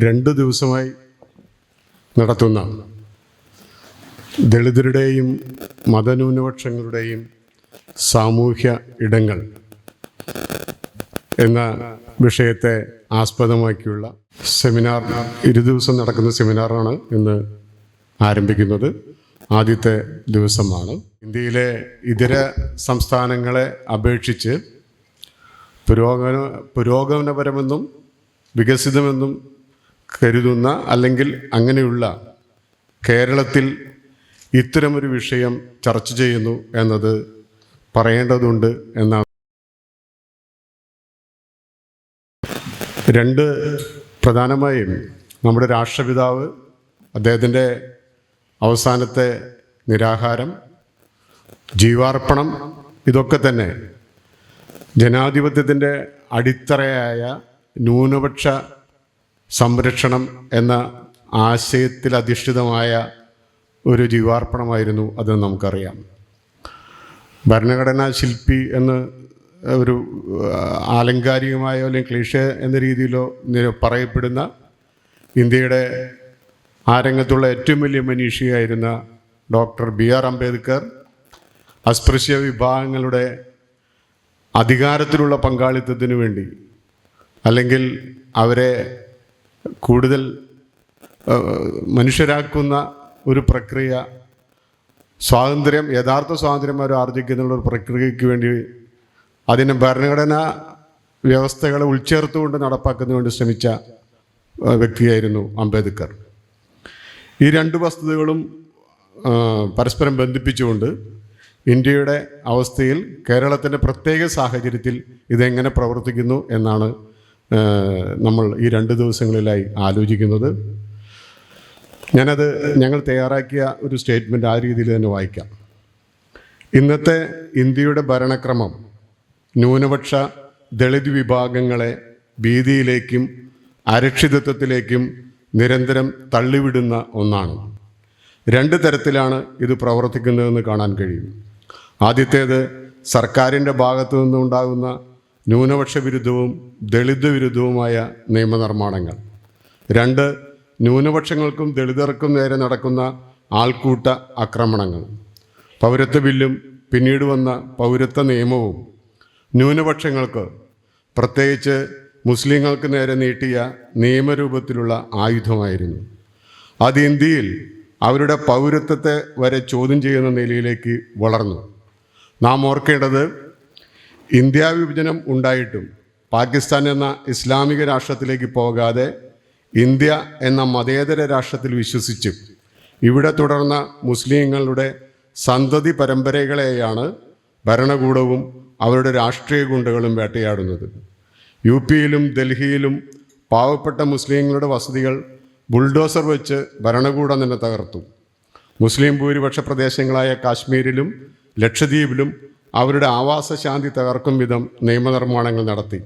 രണ്ട് ദിവസമായി നടത്തുന്ന ദളിതരുടെയും മതന്യൂനപക്ഷങ്ങളുടെയും സാമൂഹ്യ ഇടങ്ങൾ എന്ന വിഷയത്തെ ആസ്പദമാക്കിയുള്ള സെമിനാർ, 2 ദിവസം നടക്കുന്ന സെമിനാറാണ് ഇന്ന് ആരംഭിക്കുന്നത്. ആദ്യത്തെ ദിവസമാണ്. ഇന്ത്യയിലെ ഇതര സംസ്ഥാനങ്ങളെ അപേക്ഷിച്ച് പുരോഗമനപരമെന്നും വികസിതമെന്നും കരുതുന്ന അല്ലെങ്കിൽ അങ്ങനെയുള്ള കേരളത്തിൽ ഇത്തരമൊരു വിഷയം ചർച്ച ചെയ്യുന്നു എന്നത് പറയേണ്ടതുണ്ട് എന്നാണ്. പ്രധാനമായും നമ്മുടെ രാഷ്ട്രപിതാവ്, അദ്ദേഹത്തിൻ്റെ അവസാനത്തെ നിരാഹാരം, ജീവാർപ്പണം, ഇതൊക്കെ തന്നെ ജനാധിപത്യത്തിൻ്റെ അടിത്തറയായ ന്യൂനപക്ഷ സംരക്ഷണം എന്ന ആശയത്തിൽ അധിഷ്ഠിതമായ ഒരു ജീവാർപ്പണമായിരുന്നു അതെന്ന് നമുക്കറിയാം. ഭരണഘടനാ ശില്പി എന്ന് ഒരു ആലങ്കാരികമായോ അല്ലെങ്കിൽ ക്ലീഷേ എന്ന രീതിയിലോ പറയപ്പെടുന്ന ഇന്ത്യയുടെ ആ രംഗത്തുള്ള ഏറ്റവും വലിയ മനീഷിയായിരുന്ന ഡോക്ടർ BR അംബേദ്കർ അസ്പൃശ്യ വിഭാഗങ്ങളുടെ അധികാരത്തിലുള്ള പങ്കാളിത്തത്തിന് വേണ്ടി, അല്ലെങ്കിൽ അവരെ കൂടുതൽ മനുഷ്യരാക്കുന്ന ഒരു പ്രക്രിയ, യഥാർത്ഥ സ്വാതന്ത്ര്യം അവർ ആർജിക്കുന്നുള്ള ഒരു പ്രക്രിയയ്ക്ക് വേണ്ടി അതിന് ഭരണഘടനാ വ്യവസ്ഥകളെ ഉൾച്ചേർത്തുകൊണ്ട് നടപ്പാക്കുന്നതിന് വേണ്ടി ശ്രമിച്ച വ്യക്തിയായിരുന്നു അംബേദ്കർ. ഈ 2 വസ്തുതകളും പരസ്പരം ബന്ധിപ്പിച്ചുകൊണ്ട് ഇന്ത്യയുടെ അവസ്ഥയിൽ, കേരളത്തിൻ്റെ പ്രത്യേക സാഹചര്യത്തിൽ ഇതെങ്ങനെ പ്രവർത്തിക്കുന്നു എന്നാണ് നമ്മൾ ഈ 2 ദിവസങ്ങളിലായി ആലോചിക്കുന്നത്. ഞങ്ങൾ തയ്യാറാക്കിയ ഒരു സ്റ്റേറ്റ്മെൻറ്റ് ആ രീതിയിൽ തന്നെ വായിക്കാം. ഇന്നത്തെ ഇന്ത്യയുടെ ഭരണക്രമം ന്യൂനപക്ഷ ദളിത് വിഭാഗങ്ങളെ ഭീതിയിലേക്കും അരക്ഷിതത്വത്തിലേക്കും നിരന്തരം തള്ളിവിടുന്ന ഒന്നാണ്. 2 തരത്തിലാണ് ഇത് പ്രവർത്തിക്കുന്നതെന്ന് കാണാൻ കഴിയും. ആദ്യത്തേത് സർക്കാരിൻ്റെ ഭാഗത്തു നിന്നുണ്ടാകുന്ന ന്യൂനപക്ഷ വിരുദ്ധവും ദളിത് വിരുദ്ധവുമായ നിയമനിർമ്മാണങ്ങൾ. 2, ന്യൂനപക്ഷങ്ങൾക്കും ദളിതർക്കും നേരെ നടക്കുന്ന ആൾക്കൂട്ട ആക്രമണങ്ങൾ. പൗരത്വ ബില്ലും പിന്നീട് വന്ന പൗരത്വ നിയമവും ന്യൂനപക്ഷങ്ങൾക്ക്, പ്രത്യേകിച്ച് മുസ്ലിങ്ങൾക്ക് നേരെ നീട്ടിയ നിയമരൂപത്തിലുള്ള ആയുധമായിരുന്നു. അത് ഇന്ത്യയിൽ അവരുടെ പൗരത്വത്തെ വരെ ചോദ്യം ചെയ്യുന്ന നിലയിലേക്ക് വളർന്നു. നാം ഓർക്കേണ്ടത്, ഇന്ത്യ വിഭജനം ഉണ്ടായിട്ടും പാകിസ്ഥാൻ എന്ന ഇസ്ലാമിക രാഷ്ട്രത്തിലേക്ക് പോകാതെ ഇന്ത്യ എന്ന മതേതര രാഷ്ട്രത്തിൽ വിശ്വസിച്ച് ഇവിടെ തുടർന്ന മുസ്ലിങ്ങളുടെ സന്തതി പരമ്പരകളെയാണ് ഭരണകൂടവും അവരുടെ രാഷ്ട്രീയ ഗുണ്ടകളും വേട്ടയാടുന്നത്. UP-യിലും ഡൽഹിയിലും പാവപ്പെട്ട മുസ്ലിങ്ങളുടെ വസതികൾ ബുൾഡോസർ വെച്ച് ഭരണകൂടം തന്നെ തകർത്തു. മുസ്ലിം ഭൂരിപക്ഷ പ്രദേശങ്ങളായ കാശ്മീരിലും ലക്ഷദ്വീപിലും അവരുടെ ആവാസശാന്തി തകർക്കും വിധം നിയമനിർമ്മാണങ്ങൾ നടത്തി.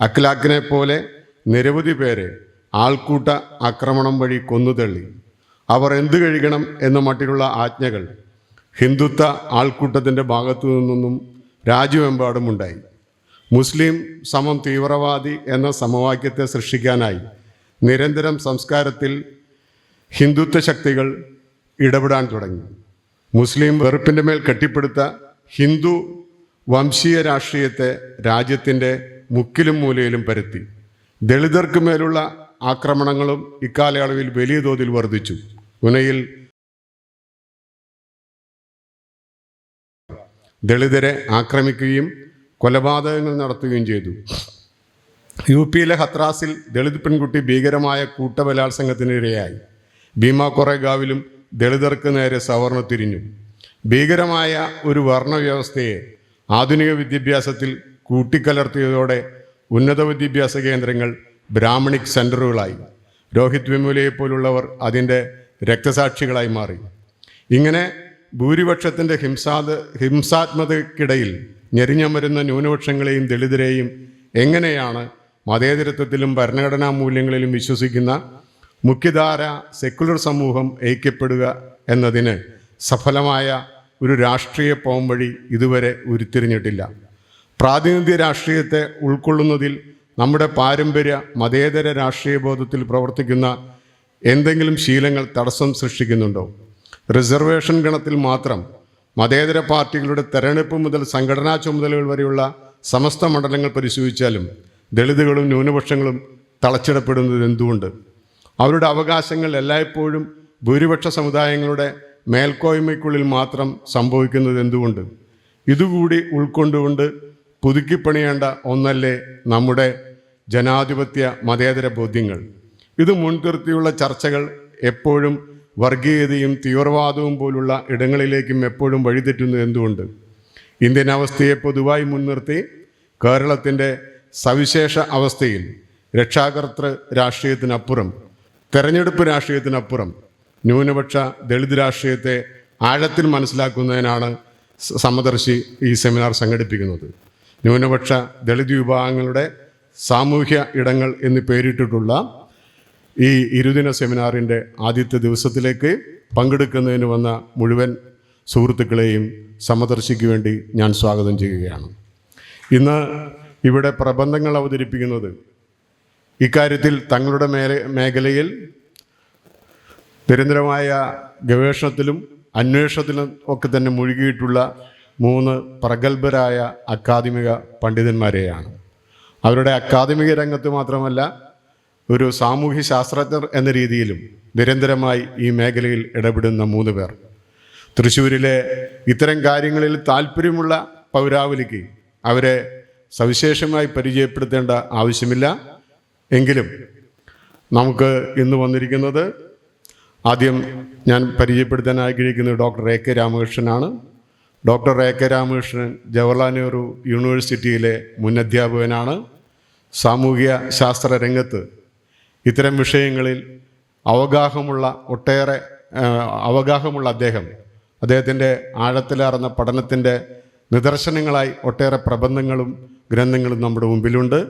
അഖ്ലാഖിനെ പോലെ നിരവധി പേരെ ആൾക്കൂട്ട ആക്രമണം വഴി കൊന്നുതള്ളി. അവർ എന്തു കഴിയണം എന്ന മട്ടിലുള്ള ആജ്ഞകൾ ഹിന്ദുത്വ ആൾക്കൂട്ടത്തിൻ്റെ ഭാഗത്തു നിന്നും രാജ്യമെമ്പാടുമുണ്ടായി. മുസ്ലിം സമം തീവ്രവാദി എന്ന സമവാക്യത്തെ സൃഷ്ടിക്കാനായി നിരന്തരം സംസ്കാരത്തിൽ ഹിന്ദുത്വ ശക്തികൾ ഇടപെടാൻ തുടങ്ങി. മുസ്ലിം വെറുപ്പിൻ്റെ മേൽ കെട്ടിപ്പടുത്ത ഹിന്ദു വംശീയ രാഷ്ട്രീയത്തെ രാജ്യത്തിൻ്റെ മുക്കിലും മൂലയിലും പരത്തി. ദളിതർക്ക് മേലുള്ള ആക്രമണങ്ങളും ഇക്കാലയളവിൽ വലിയ തോതിൽ വർദ്ധിച്ചു. ഉനയിൽ ദളിതരെ ആക്രമിക്കുകയും കൊലപാതകങ്ങൾ നടത്തുകയും ചെയ്തു. UP-യിലെ ഹത്രാസിൽ ദളിത് പെൺകുട്ടി ഭീകരമായ കൂട്ടബലാത്സംഗത്തിനിരയായി. ഭീമ കൊറേഗാവിലും ദളിതർക്ക് നേരെ സവർണ തിരിഞ്ഞു. ഭീകരമായ ഒരു വർണ്ണവ്യവസ്ഥയെ ആധുനിക വിദ്യാഭ്യാസത്തിൽ കൂട്ടിക്കലർത്തിയതോടെ ഉന്നത വിദ്യാഭ്യാസ കേന്ദ്രങ്ങൾ ബ്രാഹ്മണിക് സെൻ്ററുകളായി. രോഹിത് വെമുലയെപ്പോലുള്ളവർ അതിൻ്റെ രക്തസാക്ഷികളായി മാറി. ഇങ്ങനെ ഭൂരിപക്ഷത്തിൻ്റെ ഹിംസാത്മകതയ്ക്കിടയിൽ ഞെരിഞ്ഞമരുന്ന ന്യൂനപക്ഷങ്ങളെയും ദളിതരെയും എങ്ങനെയാണ് മതേതരത്വത്തിലും ഭരണഘടനാ മൂല്യങ്ങളിലും വിശ്വസിക്കുന്ന മുഖ്യധാര സെക്കുലർ സമൂഹം ഐക്യപ്പെടുക എന്നതിന് സഫലമായ ഒരു രാഷ്ട്രീയ പോംവഴി ഇതുവരെ ഉരുത്തിരിഞ്ഞിട്ടില്ല. പ്രാതിനിധ്യ രാഷ്ട്രീയത്തെ ഉൾക്കൊള്ളുന്നതിൽ നമ്മുടെ പാരമ്പര്യ മതേതര രാഷ്ട്രീയ ബോധത്തിൽ പ്രവർത്തിക്കുന്ന എന്തെങ്കിലും ശീലങ്ങൾ തടസ്സം സൃഷ്ടിക്കുന്നുണ്ടോ? റിസർവേഷൻ ഗണത്തിൽ മാത്രം മതേതര പാർട്ടികളുടെ തെരഞ്ഞെടുപ്പ് മുതൽ സംഘടനാ ചുമതലകൾ വരെയുള്ള സമസ്ത മണ്ഡലങ്ങൾ പരിശോധിച്ചാലും ദളിതുകളും ന്യൂനപക്ഷങ്ങളും തളച്ചിടപ്പെടുന്നത് എന്തുകൊണ്ട്? അവരുടെ അവകാശങ്ങൾ എല്ലായ്പ്പോഴും ഭൂരിപക്ഷ സമുദായങ്ങളുടെ മേൽക്കോയ്മയ്ക്കുള്ളിൽ മാത്രം സംഭവിക്കുന്നത് എന്തുകൊണ്ട്? ഇതുകൂടി ഉൾക്കൊണ്ടുകൊണ്ട് പുതുക്കിപ്പണിയേണ്ട ഒന്നല്ലേ നമ്മുടെ ജനാധിപത്യ മതേതര ബോധ്യങ്ങൾ? ഇത് മുൻനിർത്തിയുള്ള ചർച്ചകൾ എപ്പോഴും വർഗീയതയും തീവ്രവാദവും പോലുള്ള ഇടങ്ങളിലേക്കും എപ്പോഴും വഴിതെറ്റുന്നു എന്തുകൊണ്ട്? ഇന്ത്യൻ അവസ്ഥയെ പൊതുവായി മുൻനിർത്തി കേരളത്തിൻ്റെ സവിശേഷ അവസ്ഥയിൽ രക്ഷാകർതൃ രാഷ്ട്രീയത്തിനപ്പുറം, തെരഞ്ഞെടുപ്പ് രാഷ്ട്രീയത്തിനപ്പുറം ന്യൂനപക്ഷ ദളിത് രാഷ്ട്രീയത്തെ ആഴത്തിൽ മനസ്സിലാക്കുന്നതിനാണ് സമദർശി ഈ സെമിനാർ സംഘടിപ്പിക്കുന്നത്. ന്യൂനപക്ഷ ദളിത് വിഭാഗങ്ങളുടെ സാമൂഹ്യ ഇടങ്ങൾ എന്ന് പേരിട്ടിട്ടുള്ള ഈ ഇരുദിന സെമിനാറിൻ്റെ ആദ്യത്തെ ദിവസത്തിലേക്ക് പങ്കെടുക്കുന്നതിന് വന്ന മുഴുവൻ സുഹൃത്തുക്കളെയും സമദർശിക്ക് വേണ്ടി ഞാൻ സ്വാഗതം ചെയ്യുകയാണ്. ഇന്ന് ഇവിടെ പ്രബന്ധങ്ങൾ അവതരിപ്പിക്കുന്നത് ഇക്കാര്യത്തിൽ തങ്ങളുടെ മേഖലയിൽ നിരന്തരമായ ഗവേഷണത്തിലും അന്വേഷണത്തിലും ഒക്കെ തന്നെ മുഴുകിയിട്ടുള്ള 3 പ്രഗത്ഭരായ അക്കാദമിക പണ്ഡിതന്മാരെയാണ്. അവരുടെ അക്കാദമിക രംഗത്ത് മാത്രമല്ല, ഒരു സാമൂഹ്യ ശാസ്ത്രജ്ഞർ എന്ന രീതിയിലും നിരന്തരമായി ഈ മേഖലയിൽ ഇടപെടുന്ന 3 പേർ. തൃശ്ശൂരിലെ ഇത്തരം കാര്യങ്ങളിൽ താല്പര്യമുള്ള പൗരാവലിക്ക് അവരെ സവിശേഷമായി പരിചയപ്പെടുത്തേണ്ട ആവശ്യമില്ല. എങ്കിലും നമുക്ക് ഇന്ന് വന്നിരിക്കുന്നത്, ആദ്യം ഞാൻ പരിചയപ്പെടുത്താൻ ആഗ്രഹിക്കുന്നത് ഡോക്ടർ എ കെ രാമകൃഷ്ണനാണ്. Doctor A K Ramakrishnan Jawaharlal Nehru യൂണിവേഴ്സിറ്റിയിലെ മുൻ അധ്യാപകനാണ്. സാമൂഹിക ശാസ്ത്ര രംഗത്ത് ഇത്തരം വിഷയങ്ങളിൽ അവഗാഹമുള്ള അദ്ദേഹത്തിൻ്റെ ആഴത്തിലാർന്ന പഠനത്തിൻ്റെ നിദർശനങ്ങളായി ഒട്ടേറെ പ്രബന്ധങ്ങളും ഗ്രന്ഥങ്ങളും നമ്മുടെ മുമ്പിലുണ്ട്.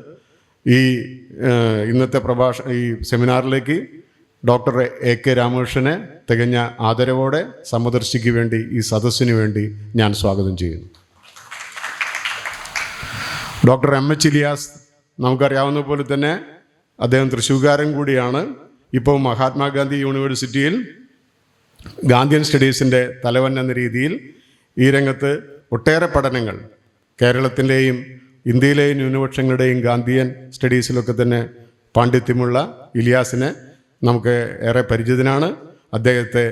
ഇന്നത്തെ ഈ സെമിനാറിലേക്ക് ഡോക്ടർ എ കെ രാമകൃഷ്ണനെ തികഞ്ഞ ആദരവോടെ സമദർശിക്ക് വേണ്ടി, ഈ സദസ്സിന് വേണ്ടി ഞാൻ സ്വാഗതം ചെയ്യുന്നു. ഡോക്ടർ എം എച്ച് ഇലിയാസ്, നമുക്കറിയാവുന്ന പോലെ തന്നെ അദ്ദേഹം തൃശ്ശൂർക്കാരൻ കൂടിയാണ്. ഇപ്പോൾ മഹാത്മാഗാന്ധി യൂണിവേഴ്സിറ്റിയിൽ ഗാന്ധിയൻ സ്റ്റഡീസിൻ്റെ തലവൻ എന്ന രീതിയിൽ ഈ രംഗത്ത് ഒട്ടേറെ പഠനങ്ങൾ കേരളത്തിൻ്റെയും ഇന്ത്യയിലെയും ന്യൂനപക്ഷങ്ങളുടെയും ഗാന്ധിയൻ സ്റ്റഡീസിലൊക്കെ തന്നെ പാണ്ഡിത്യമുള്ള ഇലിയാസിനെ നമുക്ക് ഏറെ പരിചിതനാണ്. അദ്ദേഹത്തെ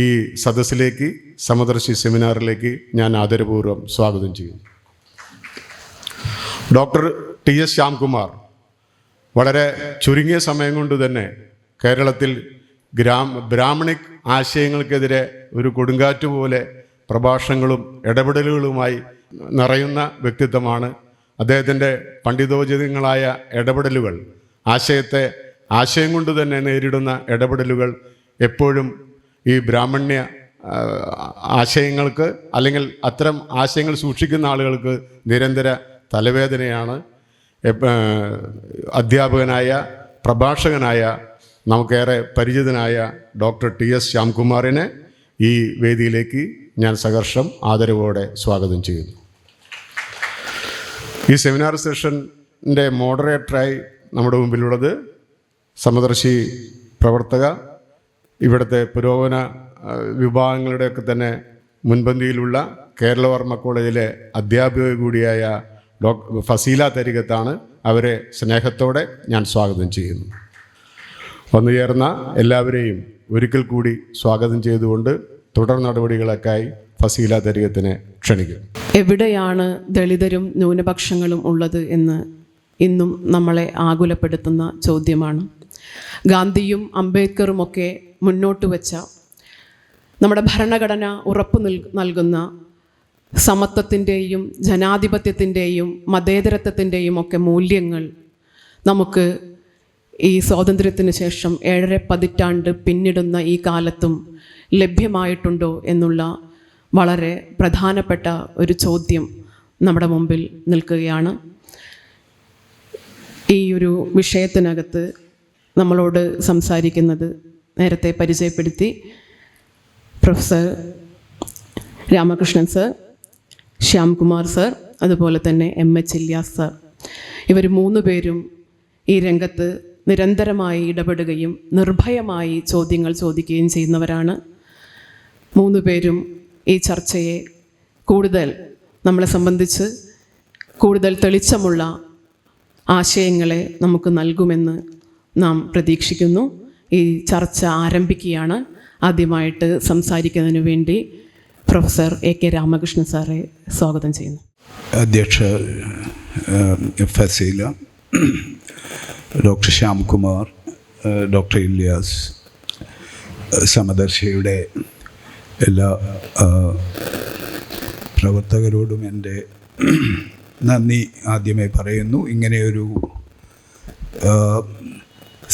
ഈ സദസ്സിലേക്ക്, സമദർശി സെമിനാറിലേക്ക് ഞാൻ ആദരപൂർവ്വം സ്വാഗതം ചെയ്യുന്നു. ഡോക്ടർ ടി എസ് ശ്യാംകുമാർ വളരെ ചുരുങ്ങിയ സമയം കൊണ്ട് തന്നെ കേരളത്തിൽ ബ്രാഹ്മണിക് ആശയങ്ങൾക്കെതിരെ ഒരു കൊടുങ്കാറ്റ് പോലെ പ്രഭാഷണങ്ങളും ഇടപെടലുകളുമായി നിറയുന്ന വ്യക്തിത്വമാണ്. അദ്ദേഹത്തിൻ്റെ പണ്ഡിതോചിതങ്ങളായ ഇടപെടലുകൾ, ആശയം കൊണ്ട് തന്നെ നേരിടുന്ന ഇടപെടലുകൾ എപ്പോഴും ഈ ബ്രാഹ്മണ്യ ആശയങ്ങൾക്ക്, അല്ലെങ്കിൽ അത്തരം ആശയങ്ങൾ സൂക്ഷിക്കുന്ന ആളുകൾക്ക് നിരന്തര തലവേദനയാണ്. അധ്യാപകനായ, പ്രഭാഷകനായ, നമുക്കേറെ പരിചിതനായ ഡോക്ടർ ടി എസ് ശ്യാംകുമാറിനെ ഈ വേദിയിലേക്ക് ഞാൻ സഹർഷം ആദരവോടെ സ്വാഗതം ചെയ്യുന്നു. ഈ സെമിനാർ സെഷൻ്റെ മോഡറേറ്ററായി നമ്മുടെ മുമ്പിലുള്ളത് സമദർശി പ്രവർത്തക, ഇവിടുത്തെ പുരോഗമന വിഭാഗങ്ങളുടെയൊക്കെ തന്നെ മുൻപന്തിയിലുള്ള കേരളവർമ്മ കോളേജിലെ അധ്യാപിക കൂടിയായ ഡോക്ടർ ഫസീല തരികത്താണ്. അവരെ സ്നേഹത്തോടെ ഞാൻ സ്വാഗതം ചെയ്യുന്നു. വന്നുചേർന്ന എല്ലാവരെയും ഒരിക്കൽ കൂടി സ്വാഗതം ചെയ്തുകൊണ്ട് തുടർ നടപടികളൊക്കെയായി ഫസീല തരികത്തിനെ ക്ഷണിക്കുന്നു. എവിടെയാണ് ദളിതരും ന്യൂനപക്ഷങ്ങളും ഉള്ളത് എന്ന് ഇന്നും നമ്മളെ ആകുലപ്പെടുത്തുന്ന ചോദ്യമാണ്. ഗാന്ധിയും അംബേദ്കറുമൊക്കെ മുന്നോട്ട് വെച്ച നമ്മുടെ ഭരണഘടന ഉറപ്പു നൽകുന്ന സമത്വത്തിൻ്റെയും ജനാധിപത്യത്തിൻ്റെയും മതേതരത്വത്തിൻ്റെയും ഒക്കെ മൂല്യങ്ങൾ നമുക്ക് ഈ സ്വാതന്ത്ര്യത്തിന് ശേഷം 7.5 പതിറ്റാണ്ട് പിന്നിടുന്ന ഈ കാലത്തും ലഭ്യമായിട്ടുണ്ടോ എന്നുള്ള വളരെ പ്രധാനപ്പെട്ട ഒരു ചോദ്യം നമ്മുടെ മുമ്പിൽ നിൽക്കുകയാണ്. ഈ ഒരു വിഷയത്തിനകത്ത് നമ്മളോട് സംസാരിക്കുന്നത് നേരത്തെ പരിചയപ്പെടുത്തി professor Ramakrishnan sir, Shyamkumar sir, അതുപോലെ തന്നെ MH ഇല്യാസ് സർ. ഇവർ 3 പേരും ഈ രംഗത്ത് നിരന്തരമായി ഇടപെടുകയും നിർഭയമായി ചോദ്യങ്ങൾ ചോദിക്കുകയും ചെയ്യുന്നവരാണ്. 3 പേരും ഈ ചർച്ചയെ കൂടുതൽ നമ്മളെ സംബന്ധിച്ച് കൂടുതൽ തെളിച്ചമുള്ള ആശയങ്ങളെ നമുക്ക് നൽകുമെന്ന് നാം പ്രതീക്ഷിക്കുന്നു. ഈ ചർച്ച ആരംഭിക്കുകയാണ്. ആദ്യമായിട്ട് സംസാരിക്കുന്നതിന് വേണ്ടി പ്രൊഫസർ AK രാമകൃഷ്ണൻ സാറെ സ്വാഗതം ചെയ്യുന്നു. അധ്യക്ഷ ഫസീല, ഡോക്ടർ ശ്യാംകുമാർ, ഡോക്ടർ ഇല്യാസ്, സമദർശിയുടെ എല്ലാ പ്രവർത്തകരോടും എൻ്റെ നന്ദി ആദ്യമേ പറയുന്നു. ഇങ്ങനെയൊരു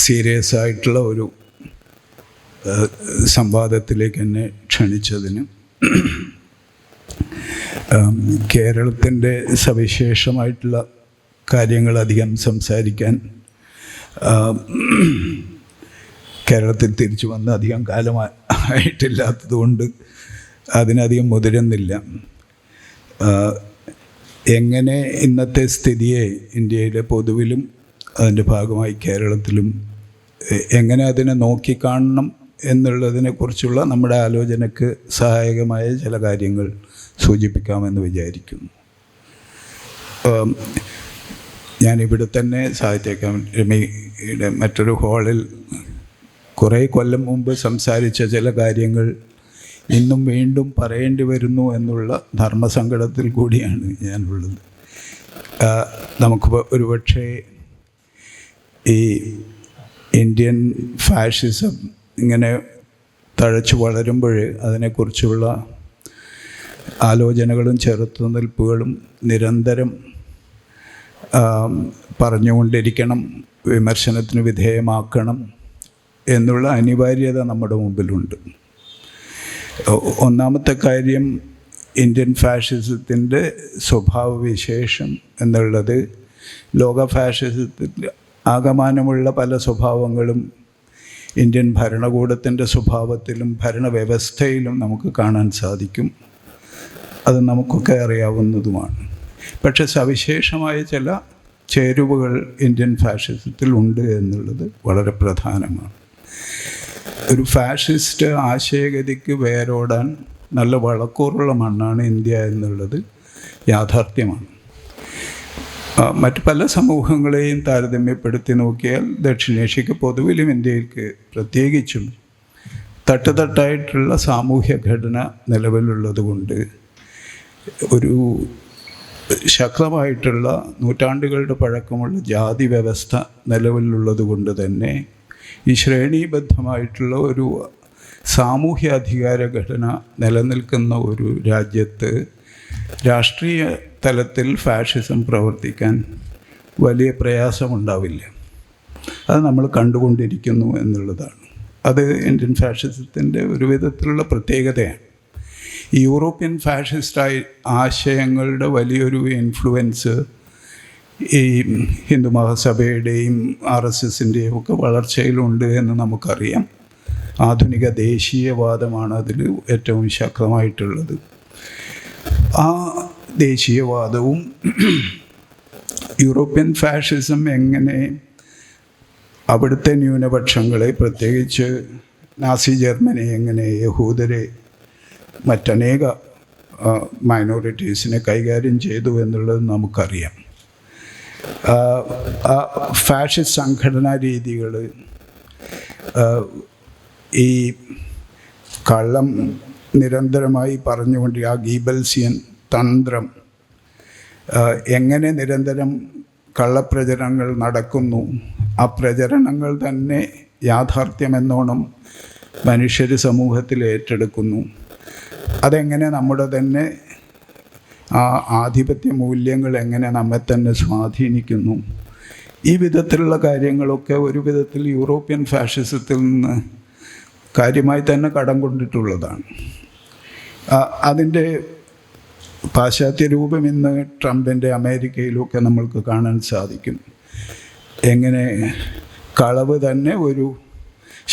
സീരിയസ് ആയിട്ടുള്ള ഒരു സംവാദത്തിലേക്ക് എന്നെ ക്ഷണിച്ചതിന്. കേരളത്തിൻ്റെ സവിശേഷമായിട്ടുള്ള കാര്യങ്ങളധികം സംസാരിക്കാൻ കേരളത്തിൽ തിരിച്ചു വന്ന് അധികം കാലമായിട്ടില്ലാത്തതുകൊണ്ട് അതിനധികം മുതിരുന്നില്ല. എങ്ങനെ ഇന്നത്തെ സ്ഥിതിയെ ഇന്ത്യയിലെ പൊതുവിലും അതിൻ്റെ ഭാഗമായി കേരളത്തിലും എങ്ങനെ അതിനെ നോക്കിക്കാണണം എന്നുള്ളതിനെക്കുറിച്ചുള്ള നമ്മുടെ ആലോചനയ്ക്ക് സഹായകമായ ചില കാര്യങ്ങൾ സൂചിപ്പിക്കാമെന്ന് വിചാരിക്കുന്നു. ഞാനിവിടെ തന്നെ സാഹിത്യ അക്കാദമിയുടെ മറ്റൊരു ഹാളിൽ കുറേ കൊല്ലം മുമ്പ് സംസാരിച്ച ചില കാര്യങ്ങൾ ഇന്നും വീണ്ടും പറയേണ്ടി വരുന്നു എന്നുള്ള ധർമ്മസങ്കടത്തിൽ കൂടിയാണ് ഞാനുള്ളത്. നമുക്ക് ഒരുപക്ഷെ ഈ ഇന്ത്യൻ ഫാഷിസം ഇങ്ങനെ തഴച്ചു വളരുമ്പോൾ അതിനെക്കുറിച്ചുള്ള ആലോചനകളും ചെറുത്തുനിൽപ്പുകളും നിരന്തരം പറഞ്ഞുകൊണ്ടിരിക്കണം, വിമർശനത്തിന് വിധേയമാക്കണം എന്നുള്ള അനിവാര്യത നമ്മുടെ മുമ്പിലുണ്ട്. ഒന്നാമത്തെ കാര്യം, ഇന്ത്യൻ ഫാഷിസത്തിൻ്റെ സ്വഭാവവിശേഷം എന്നുള്ളത് ലോക ഫാഷിസത്തിൽ ആകമാനമുള്ള പല സ്വഭാവങ്ങളും ഇന്ത്യൻ ഭരണകൂടത്തിൻ്റെ സ്വഭാവത്തിലും ഭരണവ്യവസ്ഥയിലും നമുക്ക് കാണാൻ സാധിക്കും. അത് നമുക്കൊക്കെ അറിയാവുന്നതുമാണ്. പക്ഷെ സവിശേഷമായ ചില ചേരുവകൾ ഇന്ത്യൻ ഫാഷിസത്തിൽ ഉണ്ട് എന്നുള്ളത് വളരെ പ്രധാനമാണ്. ഒരു ഫാഷിസ്റ്റ് ആശയഗതിക്ക് വേരോടാൻ നല്ല വളക്കൂറുള്ള മണ്ണാണ് ഇന്ത്യ എന്നുള്ളത് യാഥാർത്ഥ്യമാണ്. മറ്റ് പല സമൂഹങ്ങളെയും താരതമ്യപ്പെടുത്തി നോക്കിയാൽ ദക്ഷിണേഷ്യക്ക് പൊതുവിലും ഇന്ത്യക്ക് പ്രത്യേകിച്ചും തട്ടുതട്ടായിട്ടുള്ള സാമൂഹ്യ ഘടന നിലവിലുള്ളത് കൊണ്ട് ഒരു ശക്തമായിട്ടുള്ള നൂറ്റാണ്ടുകളുടെ പഴക്കമുള്ള ജാതി വ്യവസ്ഥ നിലവിലുള്ളത് കൊണ്ട് തന്നെ ഈ ശ്രേണീബദ്ധമായിട്ടുള്ള ഒരു സാമൂഹ്യ അധികാര ഘടന നിലനിൽക്കുന്ന ഒരു രാജ്യത്ത് രാഷ്ട്രീയ തലത്തിൽ ഫാഷിസം പ്രവർത്തിക്കാൻ വലിയ പ്രയാസമുണ്ടാവില്ല. അത് നമ്മൾ കണ്ടുകൊണ്ടിരിക്കുന്നു എന്നുള്ളതാണ്. അത് ഇന്ത്യൻ ഫാഷിസത്തിൻ്റെ ഒരു വിധത്തിലുള്ള പ്രത്യേകതയാണ്. ഈ യൂറോപ്യൻ ഫാഷിസ്റ്റ് ആശയങ്ങളുടെ വലിയൊരു ഇൻഫ്ലുവൻസ് ഈ ഹിന്ദു മഹാസഭയുടെയും RSSൻ്റെയും ഒക്കെ വളർച്ചയിലുണ്ട് എന്ന് നമുക്കറിയാം. ആധുനിക ദേശീയവാദമാണ് അതിൽ ഏറ്റവും ശക്തമായിട്ടുള്ളത്. ആ ദേശീയവാദവും യൂറോപ്യൻ ഫാഷിസം എങ്ങനെ അവിടുത്തെ ന്യൂനപക്ഷങ്ങളെ, പ്രത്യേകിച്ച് നാസി ജർമ്മനി എങ്ങനെ യഹൂദരെ മറ്റനേക മൈനോറിറ്റീസിനെ കൈകാര്യം ചെയ്തു എന്നുള്ളത് നമുക്കറിയാം. ഫാഷിസ്റ്റ് സംഘടനാ രീതികൾ, ഈ കള്ളം നിരന്തരമായി പറഞ്ഞുകൊണ്ട് ആ ഗീബൽസിയൻ തന്ത്രം, എങ്ങനെ നിരന്തരം കള്ളപ്രചരണങ്ങൾ നടക്കുന്നു, ആ പ്രചരണങ്ങൾ തന്നെ യാഥാർത്ഥ്യമെന്നോണം മനുഷ്യർ സമൂഹത്തിൽ ഏറ്റെടുക്കുന്നു. അതെങ്ങനെ നമ്മുടെ തന്നെ ആ ആധിപത്യ മൂല്യങ്ങൾ എങ്ങനെ നമ്മെ തന്നെ സ്വാധീനിക്കുന്നു. ഈ വിധത്തിലുള്ള കാര്യങ്ങളൊക്കെ ഒരു വിധത്തിൽ യൂറോപ്യൻ ഫാഷിസത്തിൽ നിന്ന് കാര്യമായി തന്നെ കടം കൊണ്ടിട്ടുള്ളതാണ്. അതിൻ്റെ പാശ്ചാത്യ രൂപം ഇന്ന് ട്രംപിൻ്റെ അമേരിക്കയിലൊക്കെ നമ്മൾക്ക് കാണാൻ സാധിക്കും. എങ്ങനെ കളവ് തന്നെ ഒരു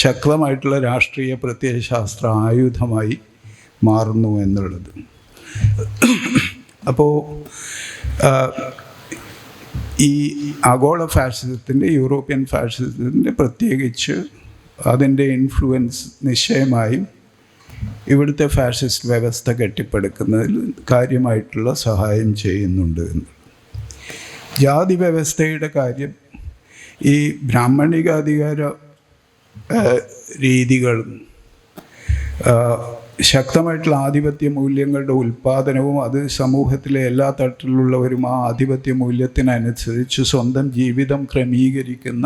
ശക്തമായിട്ടുള്ള രാഷ്ട്രീയ പ്രത്യയശാസ്ത്ര ആയുധമായി മാറുന്നു എന്നുള്ളത്. അപ്പോൾ ഈ ആഗോള ഫാഷിസത്തിൻ്റെ, യൂറോപ്യൻ ഫാഷിസത്തിൻ്റെ പ്രത്യേകിച്ച് അതിൻ്റെ ഇൻഫ്ലുവൻസ് നിശ്ചയമായും ഇവിടുത്തെ ഫാഷിസ്റ്റ് വ്യവസ്ഥ കെട്ടിപ്പടുക്കുന്നതിൽ കാര്യമായിട്ടുള്ള സഹായം ചെയ്യുന്നുണ്ട് എന്ന്. ജാതി വ്യവസ്ഥയുടെ കാര്യം, ഈ ബ്രാഹ്മണികാധികാര രീതികളും ശക്തമായിട്ടുള്ള ആധിപത്യ മൂല്യങ്ങളുടെ ഉൽപ്പാദനവും അത് സമൂഹത്തിലെ എല്ലാ തട്ടിലുള്ളവരും ആ ആധിപത്യ മൂല്യത്തിനനുസരിച്ച് സ്വന്തം ജീവിതം ക്രമീകരിക്കുന്ന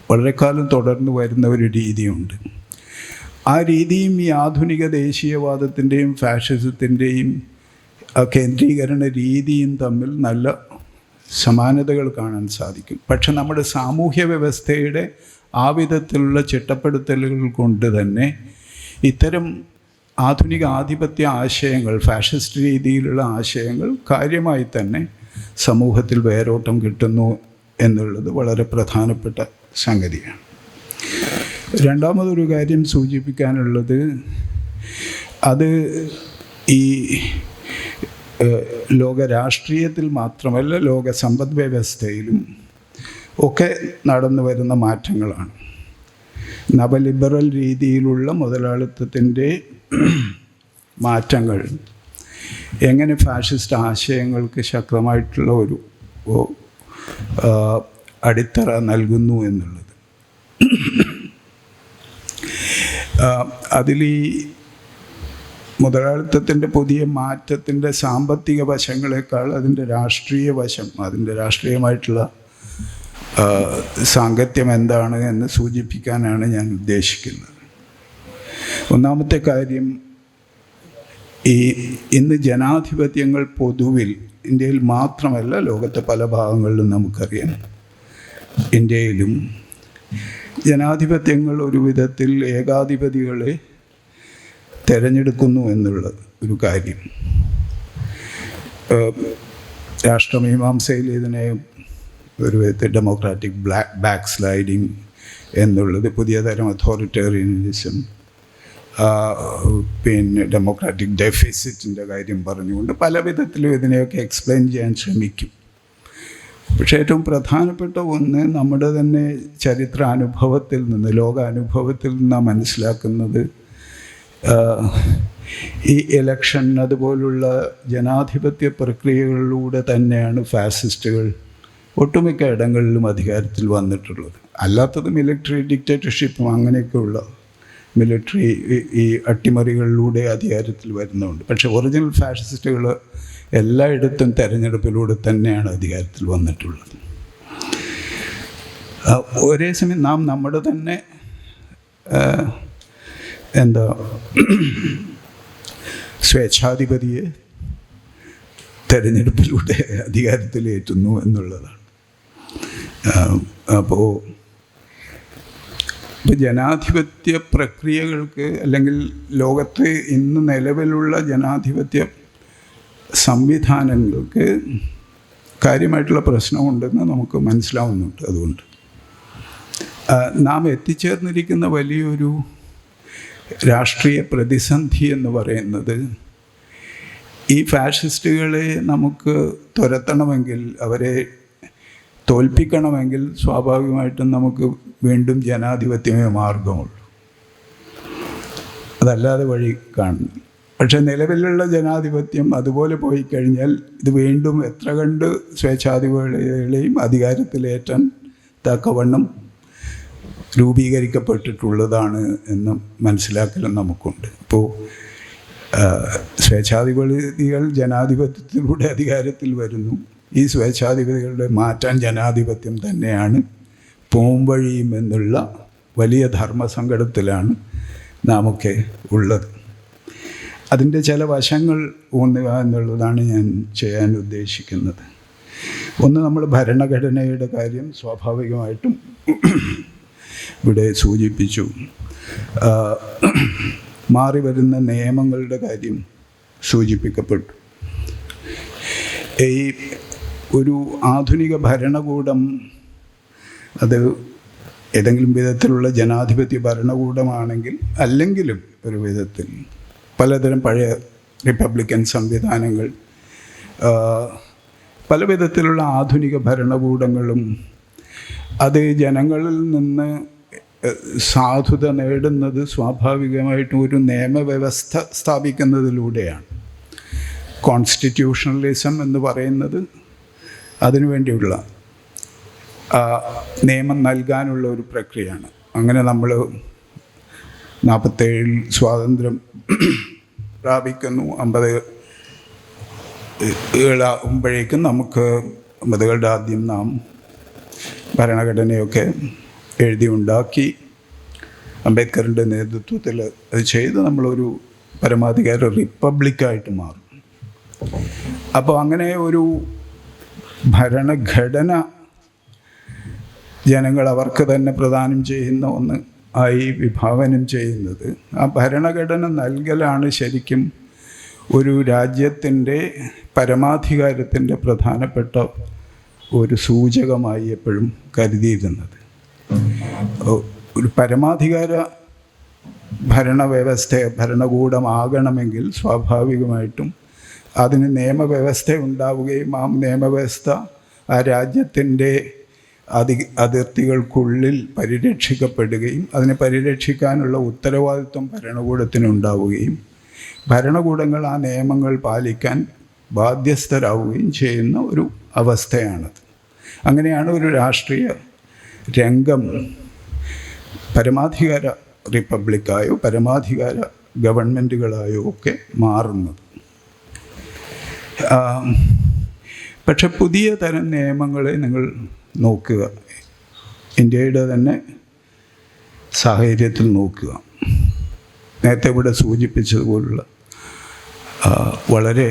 വളരെ കാലം തുടർന്നു വരുന്ന ഒരു രീതിയുണ്ട്. ആ രീതിയും ഈ ആധുനിക ദേശീയവാദത്തിൻ്റെയും ഫാഷിസത്തിൻ്റെയും കേന്ദ്രീകരണ രീതിയും തമ്മിൽ നല്ല സമാനതകൾ കാണാൻ സാധിക്കും. പക്ഷെ നമ്മുടെ സാമൂഹ്യ വ്യവസ്ഥയുടെ ആ വിധത്തിലുള്ള ചിട്ടപ്പെടുത്തലുകൾ കൊണ്ട് തന്നെ ഇത്തരം ആധുനിക ആധിപത്യ ആശയങ്ങൾ, ഫാഷിസ്റ്റ് രീതിയിലുള്ള ആശയങ്ങൾ കാര്യമായി തന്നെ സമൂഹത്തിൽ വേരോട്ടം കിട്ടുന്നു എന്നുള്ളത് വളരെ പ്രധാനപ്പെട്ട സംഗതിയാണ്. രണ്ടാമതൊരു കാര്യം സൂചിപ്പിക്കാനുള്ളത്, അത് ഈ ലോക രാഷ്ട്രീയത്തിൽ മാത്രമല്ല ലോക സമ്പദ് വ്യവസ്ഥയിലും ഒക്കെ നടന്നു വരുന്ന മാറ്റങ്ങളാണ്. നവലിബറൽ രീതിയിലുള്ള മുതലാളിത്തത്തിൻ്റെ മാറ്റങ്ങൾ എങ്ങനെ ഫാഷിസ്റ്റ് ആശയങ്ങൾക്ക് ശക്തമായിട്ടുള്ള ഒരു അടിത്തറ നൽകുന്നു എന്നുള്ളത്. അതിൽ ഈ മുതലാളിത്തത്തിൻ്റെ പുതിയ മാറ്റത്തിൻ്റെ സാമ്പത്തിക വശങ്ങളെക്കാൾ അതിൻ്റെ രാഷ്ട്രീയ വശം, അതിൻ്റെ രാഷ്ട്രീയമായിട്ടുള്ള സാങ്കത്യം എന്താണ് എന്ന് സൂചിപ്പിക്കാനാണ് ഞാൻ ഉദ്ദേശിക്കുന്നത്. ഒന്നാമത്തെ കാര്യം, ഈ ഇന്ന് ജനാധിപത്യങ്ങൾ പൊതുവിൽ ഇന്ത്യയിൽ മാത്രമല്ല ലോകത്തെ പല ഭാഗങ്ങളിലും നമുക്കറിയാം, ഇന്ത്യയിലും ജനാധിപത്യങ്ങൾ ഒരു വിധത്തിൽ ഏകാധിപതികളെ തിരഞ്ഞെടുക്കുന്നു എന്നുള്ള ഒരു കാര്യം. രാഷ്ട്രമീമാംസയിൽ ഇതിനെ ഒരു വിധത്തിൽ ഡെമോക്രാറ്റിക് ബാക്ക് സ്ലൈഡിങ് എന്നുള്ളത്, പുതിയ തരം അതോറിറ്റേറിയനിസം, പിന്നെ ഡെമോക്രാറ്റിക് ഡെഫിസിറ്റിൻ്റെ കാര്യം പറഞ്ഞുകൊണ്ട് പല വിധത്തിലും ഇതിനെയൊക്കെ എക്സ്പ്ലെയിൻ ചെയ്യാൻ ശ്രമിക്കും. പക്ഷേ ഏറ്റവും പ്രധാനപ്പെട്ട ഒന്ന്, നമ്മുടെ തന്നെ ചരിത്രാനുഭവത്തിൽ നിന്ന്, ലോകാനുഭവത്തിൽ നിന്നാണ് മനസ്സിലാക്കുന്നത്, ഈ ഇലക്ഷൻ അതുപോലുള്ള ജനാധിപത്യ പ്രക്രിയകളിലൂടെ തന്നെയാണ് ഫാസിസ്റ്റുകൾ ഒട്ടുമിക്ക ഇടങ്ങളിലും അധികാരത്തിൽ വന്നിട്ടുള്ളത്. അല്ലാത്തത് മിലിറ്ററി ഡിക്റ്റേറ്റർഷിപ്പും അങ്ങനെയൊക്കെയുള്ള മിലിറ്ററി ഈ അട്ടിമറികളിലൂടെ അധികാരത്തിൽ വരുന്നുണ്ട്. പക്ഷേ ഒറിജിനൽ ഫാഷിസ്റ്റുകൾ എല്ലായിടത്തും തെരഞ്ഞെടുപ്പിലൂടെ തന്നെയാണ് അധികാരത്തിൽ വന്നിട്ടുള്ളത്. ഒരേ സമയം നാം നമ്മുടെ തന്നെ സ്വേച്ഛാധിപതിയെ തെരഞ്ഞെടുപ്പിലൂടെ അധികാരത്തിലേറ്റുന്നു എന്നുള്ളതാണ്. അപ്പോൾ ജനാധിപത്യ പ്രക്രിയകൾക്ക്, അല്ലെങ്കിൽ ലോകത്ത് ഇന്ന് നിലവിലുള്ള ജനാധിപത്യ സംവിധാനങ്ങൾക്ക് കാര്യമായിട്ടുള്ള പ്രശ്നമുണ്ടെന്ന് നമുക്ക് മനസ്സിലാവുന്നുണ്ട്. അതുകൊണ്ട് നാം എത്തിച്ചേർന്നിരിക്കുന്ന വലിയൊരു രാഷ്ട്രീയ പ്രതിസന്ധി എന്ന് പറയുന്നത്, ഈ ഫാഷിസ്റ്റുകളെ നമുക്ക് തുരത്തണമെങ്കിൽ, അവരെ തോൽപ്പിക്കണമെങ്കിൽ സ്വാഭാവികമായിട്ടും നമുക്ക് വീണ്ടും ജനാധിപത്യമേ മാർഗമുള്ളൂ, അതല്ലാതെ വഴി കാണുന്നു. പക്ഷെ നിലവിലുള്ള ജനാധിപത്യം അതുപോലെ പോയി കഴിഞ്ഞാൽ ഇത് വീണ്ടും എത്ര കണ്ട് സ്വേച്ഛാധിപതികളെയും അധികാരത്തിലേറ്റാൻ തക്കവണ്ണം രൂപീകരിക്കപ്പെട്ടിട്ടുള്ളതാണ് എന്ന് മനസ്സിലാക്കലും നമുക്കുണ്ട്. ഇപ്പോൾ സ്വേച്ഛാധിപതികൾ ജനാധിപത്യത്തിലൂടെ അധികാരത്തിൽ വരുന്നു. ഈ സ്വേച്ഛാധിപതികളുടെ മാറ്റാൻ ജനാധിപത്യം തന്നെയാണ് പോംവഴിയും എന്നുള്ള വലിയ ധർമ്മസങ്കടത്തിലാണ് നാമൊക്കെ ഉള്ളത്. അതിൻ്റെ ചില വശങ്ങൾ ഊന്നുക എന്നുള്ളതാണ് ഞാൻ ചെയ്യാൻ ഉദ്ദേശിക്കുന്നത്. ഒന്ന്, നമ്മൾ ഭരണഘടനയുടെ കാര്യം സ്വാഭാവികമായിട്ടും ഇവിടെ സൂചിപ്പിച്ചു. മാറി വരുന്ന നിയമങ്ങളുടെ കാര്യം സൂചിപ്പിക്കപ്പെട്ടു. ഈ ഒരു ആധുനിക ഭരണകൂടം അത് ഏതെങ്കിലും വിധത്തിലുള്ള ജനാധിപത്യ ഭരണകൂടമാണെങ്കിൽ അല്ലെങ്കിലും ഒരു വിധത്തിൽ പലതരം പഴയ റിപ്പബ്ലിക്കൻ സംവിധാനങ്ങൾ, പല വിധത്തിലുള്ള ആധുനിക ഭരണകൂടങ്ങളും അത് ജനങ്ങളിൽ നിന്ന് സാധുത നേടുന്നത് സ്വാഭാവികമായിട്ടും ഒരു നിയമവ്യവസ്ഥ സ്ഥാപിക്കുന്നതിലൂടെയാണ്. കോൺസ്റ്റിറ്റ്യൂഷണലിസം എന്ന് പറയുന്നത് അതിനുവേണ്ടിയുള്ള നിയമം നൽകാനുള്ള ഒരു പ്രക്രിയയാണ്. അങ്ങനെ നമ്മൾ 47 സ്വാതന്ത്ര്യം പ്രാപിക്കുന്നു. 50 നമുക്ക് 50കളുടെ ആദ്യം നാം ഭരണഘടനയൊക്കെ എഴുതി ഉണ്ടാക്കി. അംബേദ്കറിൻ്റെ നേതൃത്വത്തിൽ അത് ചെയ്ത് നമ്മളൊരു പരമാധികാര റിപ്പബ്ലിക്കായിട്ട് മാറും. അപ്പോൾ അങ്ങനെ ഒരു ഭരണഘടന ജനങ്ങൾ അവർക്ക് തന്നെ പ്രദാനം ചെയ്യുന്ന ഒന്ന് ആയി വിഭാവനം ചെയ്യുന്നത്, ആ ഭരണഘടന നൽകലാണ് ശരിക്കും ഒരു രാജ്യത്തിൻ്റെ പരമാധികാരത്തിൻ്റെ പ്രധാനപ്പെട്ട ഒരു സൂചകമായി എപ്പോഴും കരുതിയിരുന്നത്. ഒരു പരമാധികാര ഭരണകൂടമാകണമെങ്കിൽ സ്വാഭാവികമായിട്ടും അതിന് നിയമവ്യവസ്ഥ ഉണ്ടാവുകയും ആ നിയമവ്യവസ്ഥ ആ രാജ്യത്തിൻ്റെ അതിർത്തികൾക്കുള്ളിൽ പരിരക്ഷിക്കപ്പെടുകയും അതിനെ പരിരക്ഷിക്കാനുള്ള ഉത്തരവാദിത്വം ഭരണകൂടത്തിനുണ്ടാവുകയും ഭരണകൂടങ്ങൾ ആ നിയമങ്ങൾ പാലിക്കാൻ ബാധ്യസ്ഥരാവുകയും ചെയ്യുന്ന ഒരു അവസ്ഥയാണത്. അങ്ങനെയാണ് ഒരു രാഷ്ട്രീയ രംഗം പരമാധികാര റിപ്പബ്ലിക്കായോ പരമാധികാര ഗവൺമെൻറ്റുകളായോ ഒക്കെ മാറുന്നത്. പക്ഷെ പുതിയ തരം നിയമങ്ങളെ നിങ്ങൾ നോക്കുക, ഇന്ത്യയുടെ തന്നെ സാഹചര്യത്തിൽ നോക്കുക. നേരത്തെ ഇവിടെ സൂചിപ്പിച്ചതുപോലുള്ള വളരെ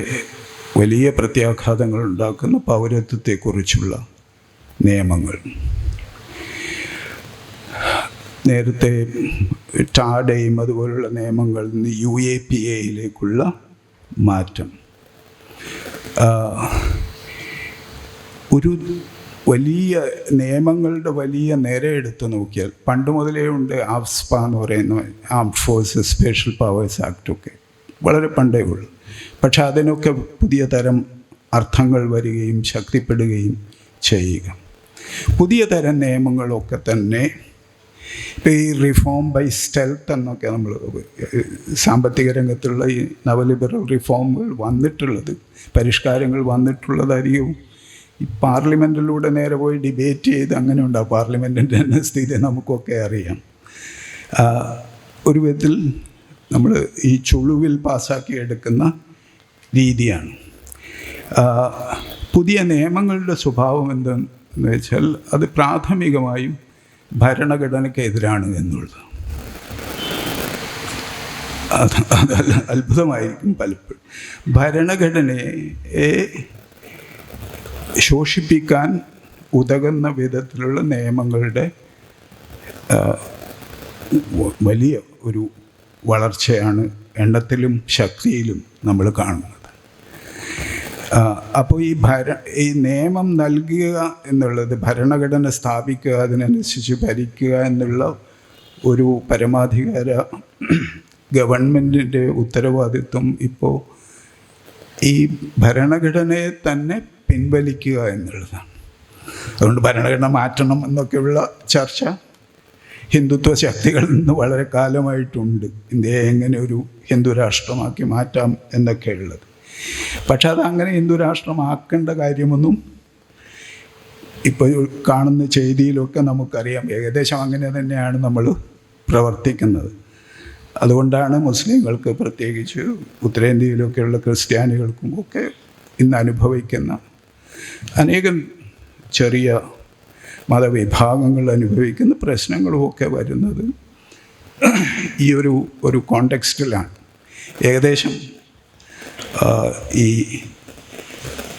വലിയ പ്രത്യാഘാതങ്ങൾ ഉണ്ടാക്കുന്ന പൗരത്വത്തെക്കുറിച്ചുള്ള നിയമങ്ങൾ. നേരത്തെ ടാഡയും അതുപോലുള്ള നിയമങ്ങളിൽ നിന്ന് UAPAയിലേക്കുള്ള മാറ്റം ഒരു വലിയ നിയമങ്ങളുടെ വലിയ നിര എടുത്ത് നോക്കിയാൽ പണ്ട് മുതലേ ഉണ്ട്. ആഫ്സ്പ എന്ന് പറയുന്ന ആംഡ് ഫോഴ്സസ് സ്പെഷ്യൽ പവേഴ്സ് ആക്റ്റൊക്കെ വളരെ പണ്ടേ ഉള്ളു. പക്ഷെ അതിനൊക്കെ പുതിയ തരം അർത്ഥങ്ങൾ വരികയും ശക്തിപ്പെടുകയും ചെയ്യുക. പുതിയ തരം നിയമങ്ങളൊക്കെ തന്നെ ഇപ്പോൾ ഈ റിഫോം ബൈ സ്റ്റെൽത്ത് എന്നൊക്കെ നമ്മൾ സാമ്പത്തിക രംഗത്തുള്ള ഈ നവലിബറൽ റിഫോമുകൾ വന്നിട്ടുള്ളത്, പരിഷ്കാരങ്ങൾ വന്നിട്ടുള്ളത് അധികവും ഈ പാർലമെൻറ്റിലൂടെ നേരെ പോയി ഡിബേറ്റ് ചെയ്ത് അങ്ങനെ ഉണ്ടാകും. പാർലമെൻറ്റിൻ്റെ തന്നെ സ്ഥിതി നമുക്കൊക്കെ അറിയാം. ഒരു വിധത്തിൽ നമ്മൾ ഈ ചുളുവിൽ പാസ്സാക്കി എടുക്കുന്ന രീതിയാണ്. പുതിയ നിയമങ്ങളുടെ സ്വഭാവം എന്തെന്ന് വെച്ചാൽ അത് പ്രാഥമികമായും ഭരണഘടനയ്ക്കെതിരാണ് എന്നുള്ളത്. അത് അത്ഭുതമായിരിക്കും പലപ്പോഴും. ഭരണഘടനയെ ശോഷിപ്പിക്കാൻ ഉതകുന്ന വിധത്തിലുള്ള നിയമങ്ങളുടെ വലിയ ഒരു വളർച്ചയാണ് എണ്ണത്തിലും ശക്തിയിലും നമ്മൾ കാണുന്നത്. അപ്പോൾ ഈ നിയമം നൽകുക എന്നുള്ളത്, ഭരണഘടന സ്ഥാപിക്കുക, അതിനനുസരിച്ച് ഭരിക്കുക എന്നുള്ള ഒരു പരമാധികാര ഗവൺമെൻറ്റിൻ്റെ ഉത്തരവാദിത്വം ഇപ്പോൾ ഈ ഭരണഘടനയെ തന്നെ പിൻവലിക്കുക എന്നുള്ളതാണ്. അതുകൊണ്ട് ഭരണഘടന മാറ്റണം എന്നൊക്കെയുള്ള ചർച്ച ഹിന്ദുത്വ ശക്തികളിൽ നിന്ന് വളരെ കാലമായിട്ടുണ്ട്. ഇന്ത്യയെ എങ്ങനെ ഒരു ഹിന്ദു രാഷ്ട്രമാക്കി മാറ്റാം എന്നൊക്കെയുള്ളത്. പക്ഷെ അതങ്ങനെ ഹിന്ദു രാഷ്ട്രമാക്കേണ്ട കാര്യമൊന്നും ഇപ്പോൾ കാണുന്ന ചെയ്തിയിലൊക്കെ നമുക്കറിയാം. ഏകദേശം അങ്ങനെ തന്നെയാണ് നമ്മൾ പ്രവർത്തിക്കുന്നത്. അതുകൊണ്ടാണ് മുസ്ലിങ്ങൾക്ക്, പ്രത്യേകിച്ച് ഉത്തരേന്ത്യയിലൊക്കെയുള്ള ക്രിസ്ത്യാനികൾക്കും ഒക്കെ ഇന്ന് അനുഭവിക്കുന്ന അനേകം ചെറിയ മതവിഭാഗങ്ങൾ അനുഭവിക്കുന്ന പ്രശ്നങ്ങളുമൊക്കെ വരുന്നത് ഈ ഒരു കോണ്ടെക്സ്റ്റിലാണ്. ഏകദേശം ഈ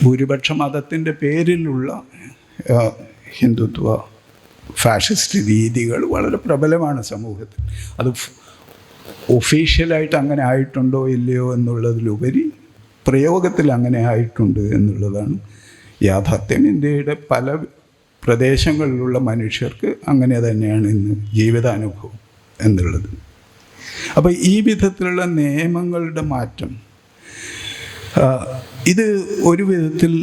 ഭൂരിപക്ഷ മതത്തിൻ്റെ പേരിലുള്ള ഹിന്ദുത്വ ഫാഷിസ്റ്റ് രീതികൾ വളരെ പ്രബലമാണ് സമൂഹത്തിൽ. അത് ഒഫീഷ്യലായിട്ട് അങ്ങനെ ആയിട്ടുണ്ടോ ഇല്ലയോ എന്നുള്ളതിലുപരി പ്രയോഗത്തിൽ അങ്ങനെ ആയിട്ടുണ്ട് എന്നുള്ളതാണ് യാഥാർത്ഥ്യം. ഇന്ത്യയുടെ പല പ്രദേശങ്ങളിലുള്ള മനുഷ്യർക്ക് അങ്ങനെ തന്നെയാണ് ഇന്ന് ജീവിതാനുഭവം എന്നുള്ളത്. അപ്പോൾ ഈ വിധത്തിലുള്ള നിയമങ്ങളുടെ മാറ്റം ഇത് ഒരു വിധത്തിൽ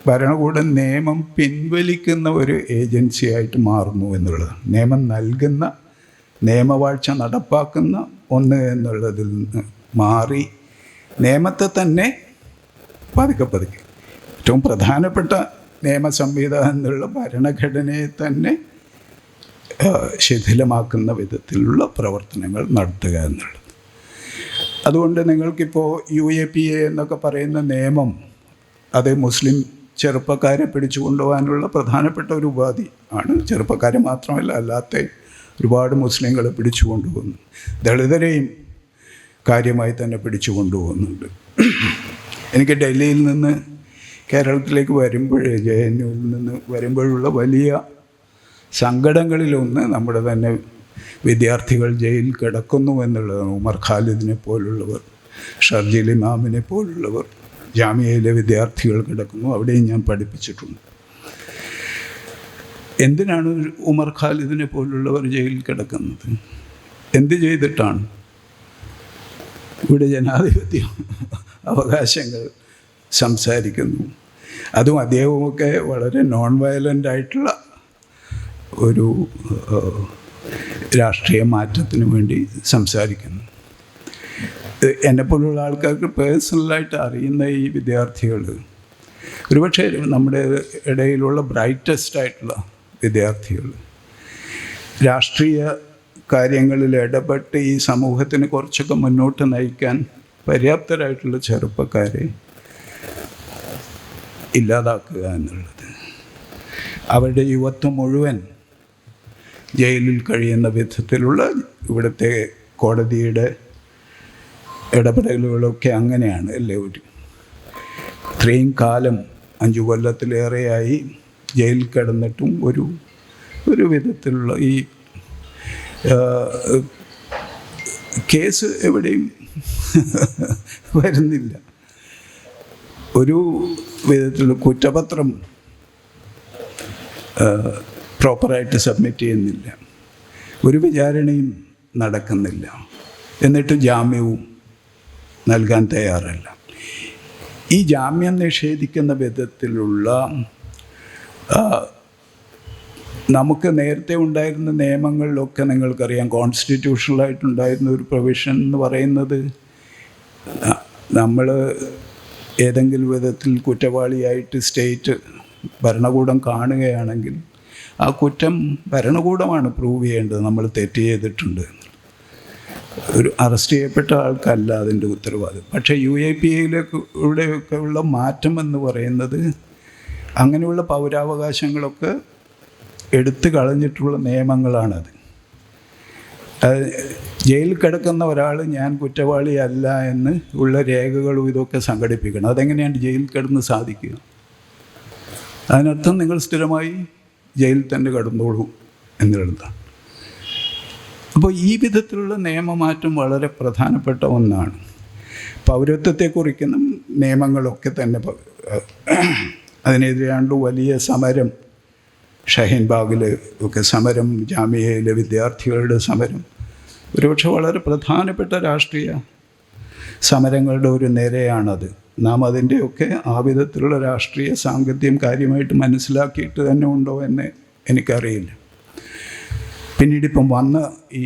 ഭരണകൂടം നിയമം പിൻവലിക്കുന്ന ഒരു ഏജൻസിയായിട്ട് മാറുന്നു എന്നുള്ളതാണ്. നിയമം നൽകുന്ന, നിയമവാഴ്ച നടപ്പാക്കുന്ന ഒന്ന് എന്നുള്ളതിൽ നിന്ന് മാറി നിയമത്തെ തന്നെ പതുക്കെ ഏറ്റവും പ്രധാനപ്പെട്ട നിയമ സംവിധാനം എന്നുള്ള ഭരണഘടനയെ തന്നെ ശിഥിലമാക്കുന്ന വിധത്തിലുള്ള പ്രവർത്തനങ്ങൾ നടത്തുക എന്നുള്ളത്. അതുകൊണ്ട് നിങ്ങൾക്കിപ്പോൾ UAPA എന്നൊക്കെ പറയുന്ന നിയമം അത് മുസ്ലിം ചെറുപ്പക്കാരെ പിടിച്ചു കൊണ്ടുപോകാനുള്ള പ്രധാനപ്പെട്ട ഒരു ഉപാധി ആണ്. ചെറുപ്പക്കാരെ മാത്രമല്ല, അല്ലാത്ത ഒരുപാട് മുസ്ലിങ്ങളെ പിടിച്ചു കൊണ്ടുപോകുന്നു. ദളിതരെയും കാര്യമായി തന്നെ പിടിച്ചു കൊണ്ടുപോകുന്നുണ്ട്. എനിക്ക് ഡൽഹിയിൽ നിന്ന് കേരളത്തിലേക്ക് വരുമ്പോഴേ, JNUവിൽ നിന്ന് വരുമ്പോഴുള്ള വലിയ സങ്കടങ്ങളിലൊന്ന് നമ്മുടെ തന്നെ വിദ്യാർത്ഥികൾ ജയിലിൽ കിടക്കുന്നു എന്നുള്ളതാണ്. ഉമർ ഖാലിദിനെ പോലുള്ളവർ, ഷർജിൽ ഇമാമിനെ പോലുള്ളവർ, ജാമിയയിലെ വിദ്യാർത്ഥികൾ കിടക്കുന്നു. അവിടെയും ഞാൻ പഠിപ്പിച്ചിട്ടുണ്ട്. എന്തിനാണ് ഉമർ ഖാലിദിനെ പോലുള്ളവർ ജയിലിൽ കിടക്കുന്നത്? എന്ത് ചെയ്തിട്ടാണ്? ഇവിടെ ജനാധിപത്യ അവകാശങ്ങൾ സംസാരിക്കുന്നു. അതും അദ്ദേഹമൊക്കെ വളരെ നോൺ വയലൻ്റ് ആയിട്ടുള്ള ഒരു രാഷ്ട്രീയ മാറ്റത്തിന് വേണ്ടി സംസാരിക്കുന്നു. എന്നെപ്പോലുള്ള ആൾക്കാർക്ക് പേഴ്സണലായിട്ട് അറിയുന്ന ഈ വിദ്യാർത്ഥികൾ ഒരുപക്ഷെ നമ്മുടെ ഇടയിലുള്ള ബ്രൈറ്റസ്റ്റ് ആയിട്ടുള്ള വിദ്യാർത്ഥികൾ, രാഷ്ട്രീയ കാര്യങ്ങളിൽ ഇടപെട്ട് ഈ സമൂഹത്തിന് കുറച്ചൊക്കെ മുന്നോട്ട് നയിക്കാൻ പര്യാപ്തരായിട്ടുള്ള ചെറുപ്പക്കാരെ ഇല്ലാതാക്കുക എന്നുള്ളത്, അവരുടെ യുവത്വം മുഴുവൻ ജയിലിൽ കഴിയുന്ന വിധത്തിലുള്ള ഇവിടുത്തെ കോടതിയുടെ ഇടപെടലുകളൊക്കെ അങ്ങനെയാണ് അല്ലേ? ഇത്രയും കാലം 5 കൊല്ലത്തിലേറെയായി ജയിലിൽ കിടന്നിട്ടും ഒരു വിധത്തിലുള്ള ഈ കേസ് എവിടെയും വരുന്നില്ല. ഒരു വിധത്തിൽ കുറ്റപത്രം പ്രോപ്പറായിട്ട് സബ്മിറ്റ് ചെയ്യുന്നില്ല. ഒരു വിചാരണയും നടക്കുന്നില്ല. എന്നിട്ട് ജാമ്യവും നൽകാൻ തയ്യാറല്ല. ഈ ജാമ്യം നിഷേധിക്കുന്ന വിധത്തിലുള്ള നമുക്ക് നേരത്തെ ഉണ്ടായിരുന്ന നിയമങ്ങളിലൊക്കെ നിങ്ങൾക്കറിയാം, കോൺസ്റ്റിറ്റ്യൂഷണലായിട്ടുണ്ടായിരുന്ന ഒരു പ്രൊവിഷൻ എന്ന് പറയുന്നത്, നമ്മൾ ഏതെങ്കിലും വിധത്തിൽ കുറ്റവാളിയായിട്ട് സ്റ്റേറ്റ് ഭരണകൂടം കാണുകയാണെങ്കിൽ ആ കുറ്റം ഭരണകൂടമാണ് പ്രൂവ് ചെയ്യേണ്ടത്. നമ്മൾ തെറ്റ് ചെയ്തിട്ടുണ്ട്, ഒരു അറസ്റ്റ് ചെയ്യപ്പെട്ട ആൾക്കല്ല അതിൻ്റെ ഉത്തരവാദിത്വം. പക്ഷേ UAPAയിലൂടെയൊക്കെ ഉള്ള മാറ്റം എന്ന് പറയുന്നത് അങ്ങനെയുള്ള പൗരാവകാശങ്ങളൊക്കെ എടുത്തു കളഞ്ഞിട്ടുള്ള നിയമങ്ങളാണത്. ജയിലിൽ കിടക്കുന്ന ഒരാൾ ഞാൻ കുറ്റവാളിയല്ല എന്ന് ഉള്ള രേഖകളും ഇതൊക്കെ സംഘടിപ്പിക്കണം. അതെങ്ങനെയാണ് ജയിലിൽ കിടന്ന് സാധിക്കുക? അതിനർത്ഥം നിങ്ങൾ സ്ഥിരമായി ജയിലിൽ തന്നെ കിടന്നോളൂ എന്നുള്ളതാണ്. അപ്പോൾ ഈ വിധത്തിലുള്ള നിയമമാറ്റം വളരെ പ്രധാനപ്പെട്ട ഒന്നാണ്. പൗരത്വത്തെ കുറിക്കുന്ന നിയമങ്ങളൊക്കെ തന്നെ അതിനെതിരെയാണ്ട് വലിയ സമരം, ഷഹീൻബാഗിൽ ഒക്കെ സമരം, ജാമിയയിലെ വിദ്യാർത്ഥികളുടെ സമരം, ഒരുപക്ഷെ വളരെ പ്രധാനപ്പെട്ട രാഷ്ട്രീയ സമരങ്ങളുടെ ഒരു നിരയാണത്. നാം അതിൻ്റെയൊക്കെ ആ വിധത്തിലുള്ള രാഷ്ട്രീയ സാങ്കത്യം കാര്യമായിട്ട് മനസ്സിലാക്കിയിട്ട് തന്നെ ഉണ്ടോ എന്ന് എനിക്കറിയില്ല. പിന്നീടിപ്പം വന്ന ഈ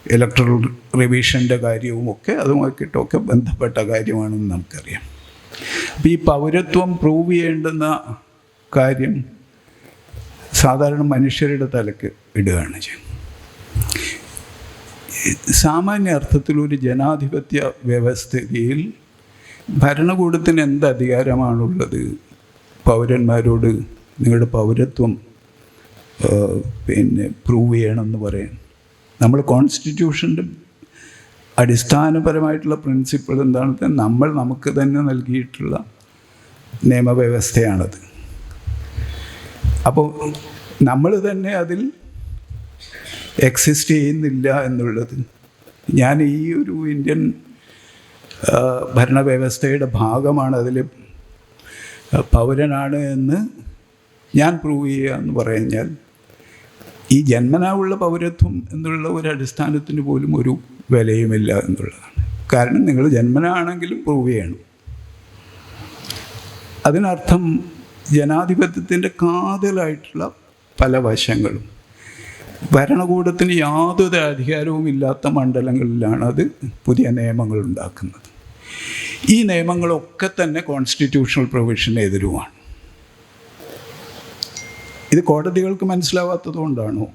ഇലക്ട്രൽ റിവിഷൻ്റെ കാര്യവുമൊക്കെ അതുമായിട്ടൊക്കെ ബന്ധപ്പെട്ട കാര്യമാണെന്ന് നമുക്കറിയാം. അപ്പോൾ ഈ പൗരത്വം പ്രൂവ് ചെയ്യേണ്ടുന്ന കാര്യം സാധാരണ മനുഷ്യരുടെ തലക്ക് ഇടുകയാണ് ചെയ്യുന്നത്. സാമാന്യ അർത്ഥത്തിൽ ഒരു ജനാധിപത്യ വ്യവസ്ഥയിൽ ഭരണകൂടത്തിന് എന്ത് അധികാരമാണുള്ളത്? പൗരന്മാരോട് നിങ്ങളുടെ പൗരത്വം പ്രൂവ് ചെയ്യണമെന്ന് പറയാൻ. നമ്മൾ കോൺസ്റ്റിറ്റ്യൂഷൻ്റെ അടിസ്ഥാനപരമായിട്ടുള്ള പ്രിൻസിപ്പിൾ എന്താണെന്ന് നമ്മൾ നമുക്ക് തന്നെ നൽകിയിട്ടുള്ള നിയമവ്യവസ്ഥയാണത്. അപ്പോൾ നമ്മൾ തന്നെ അതിൽ എക്സിസ്റ്റ് ചെയ്യുന്നില്ല എന്നുള്ളത്, ഞാൻ ഈ ഒരു ഇന്ത്യൻ ഭരണവ്യവസ്ഥയുടെ ഭാഗമാണ്, അതിൽ പൗരനാണ് എന്ന് ഞാൻ പ്രൂവ് ചെയ്യുക എന്ന് പറഞ്ഞാൽ ഈ ജന്മനാ ഉള്ള പൗരത്വം എന്നുള്ള ഒരു അടിസ്ഥാനത്തിന് പോലും ഒരു വിലയുമില്ല എന്നുള്ളതാണ്. കാരണം നിങ്ങൾ ജന്മനാ ആണെങ്കിലും പ്രൂവ് ചെയ്യണം. അതിനർത്ഥം ജനാധിപത്യത്തിൻ്റെ കാതലായിട്ടുള്ള പല വശങ്ങളും ഭരണകൂടത്തിന് യാതൊരു അധികാരവും ഇല്ലാത്ത മണ്ഡലങ്ങളിലാണ് അത് പുതിയ നിയമങ്ങൾ ഉണ്ടാക്കുന്നത്. ഈ നിയമങ്ങളൊക്കെ തന്നെ കോൺസ്റ്റിറ്റ്യൂഷണൽ പ്രൊവിഷന് എതിരുമാണ്. ഇത് കോടതികൾക്ക് മനസ്സിലാവാത്തത് കൊണ്ടാണോ?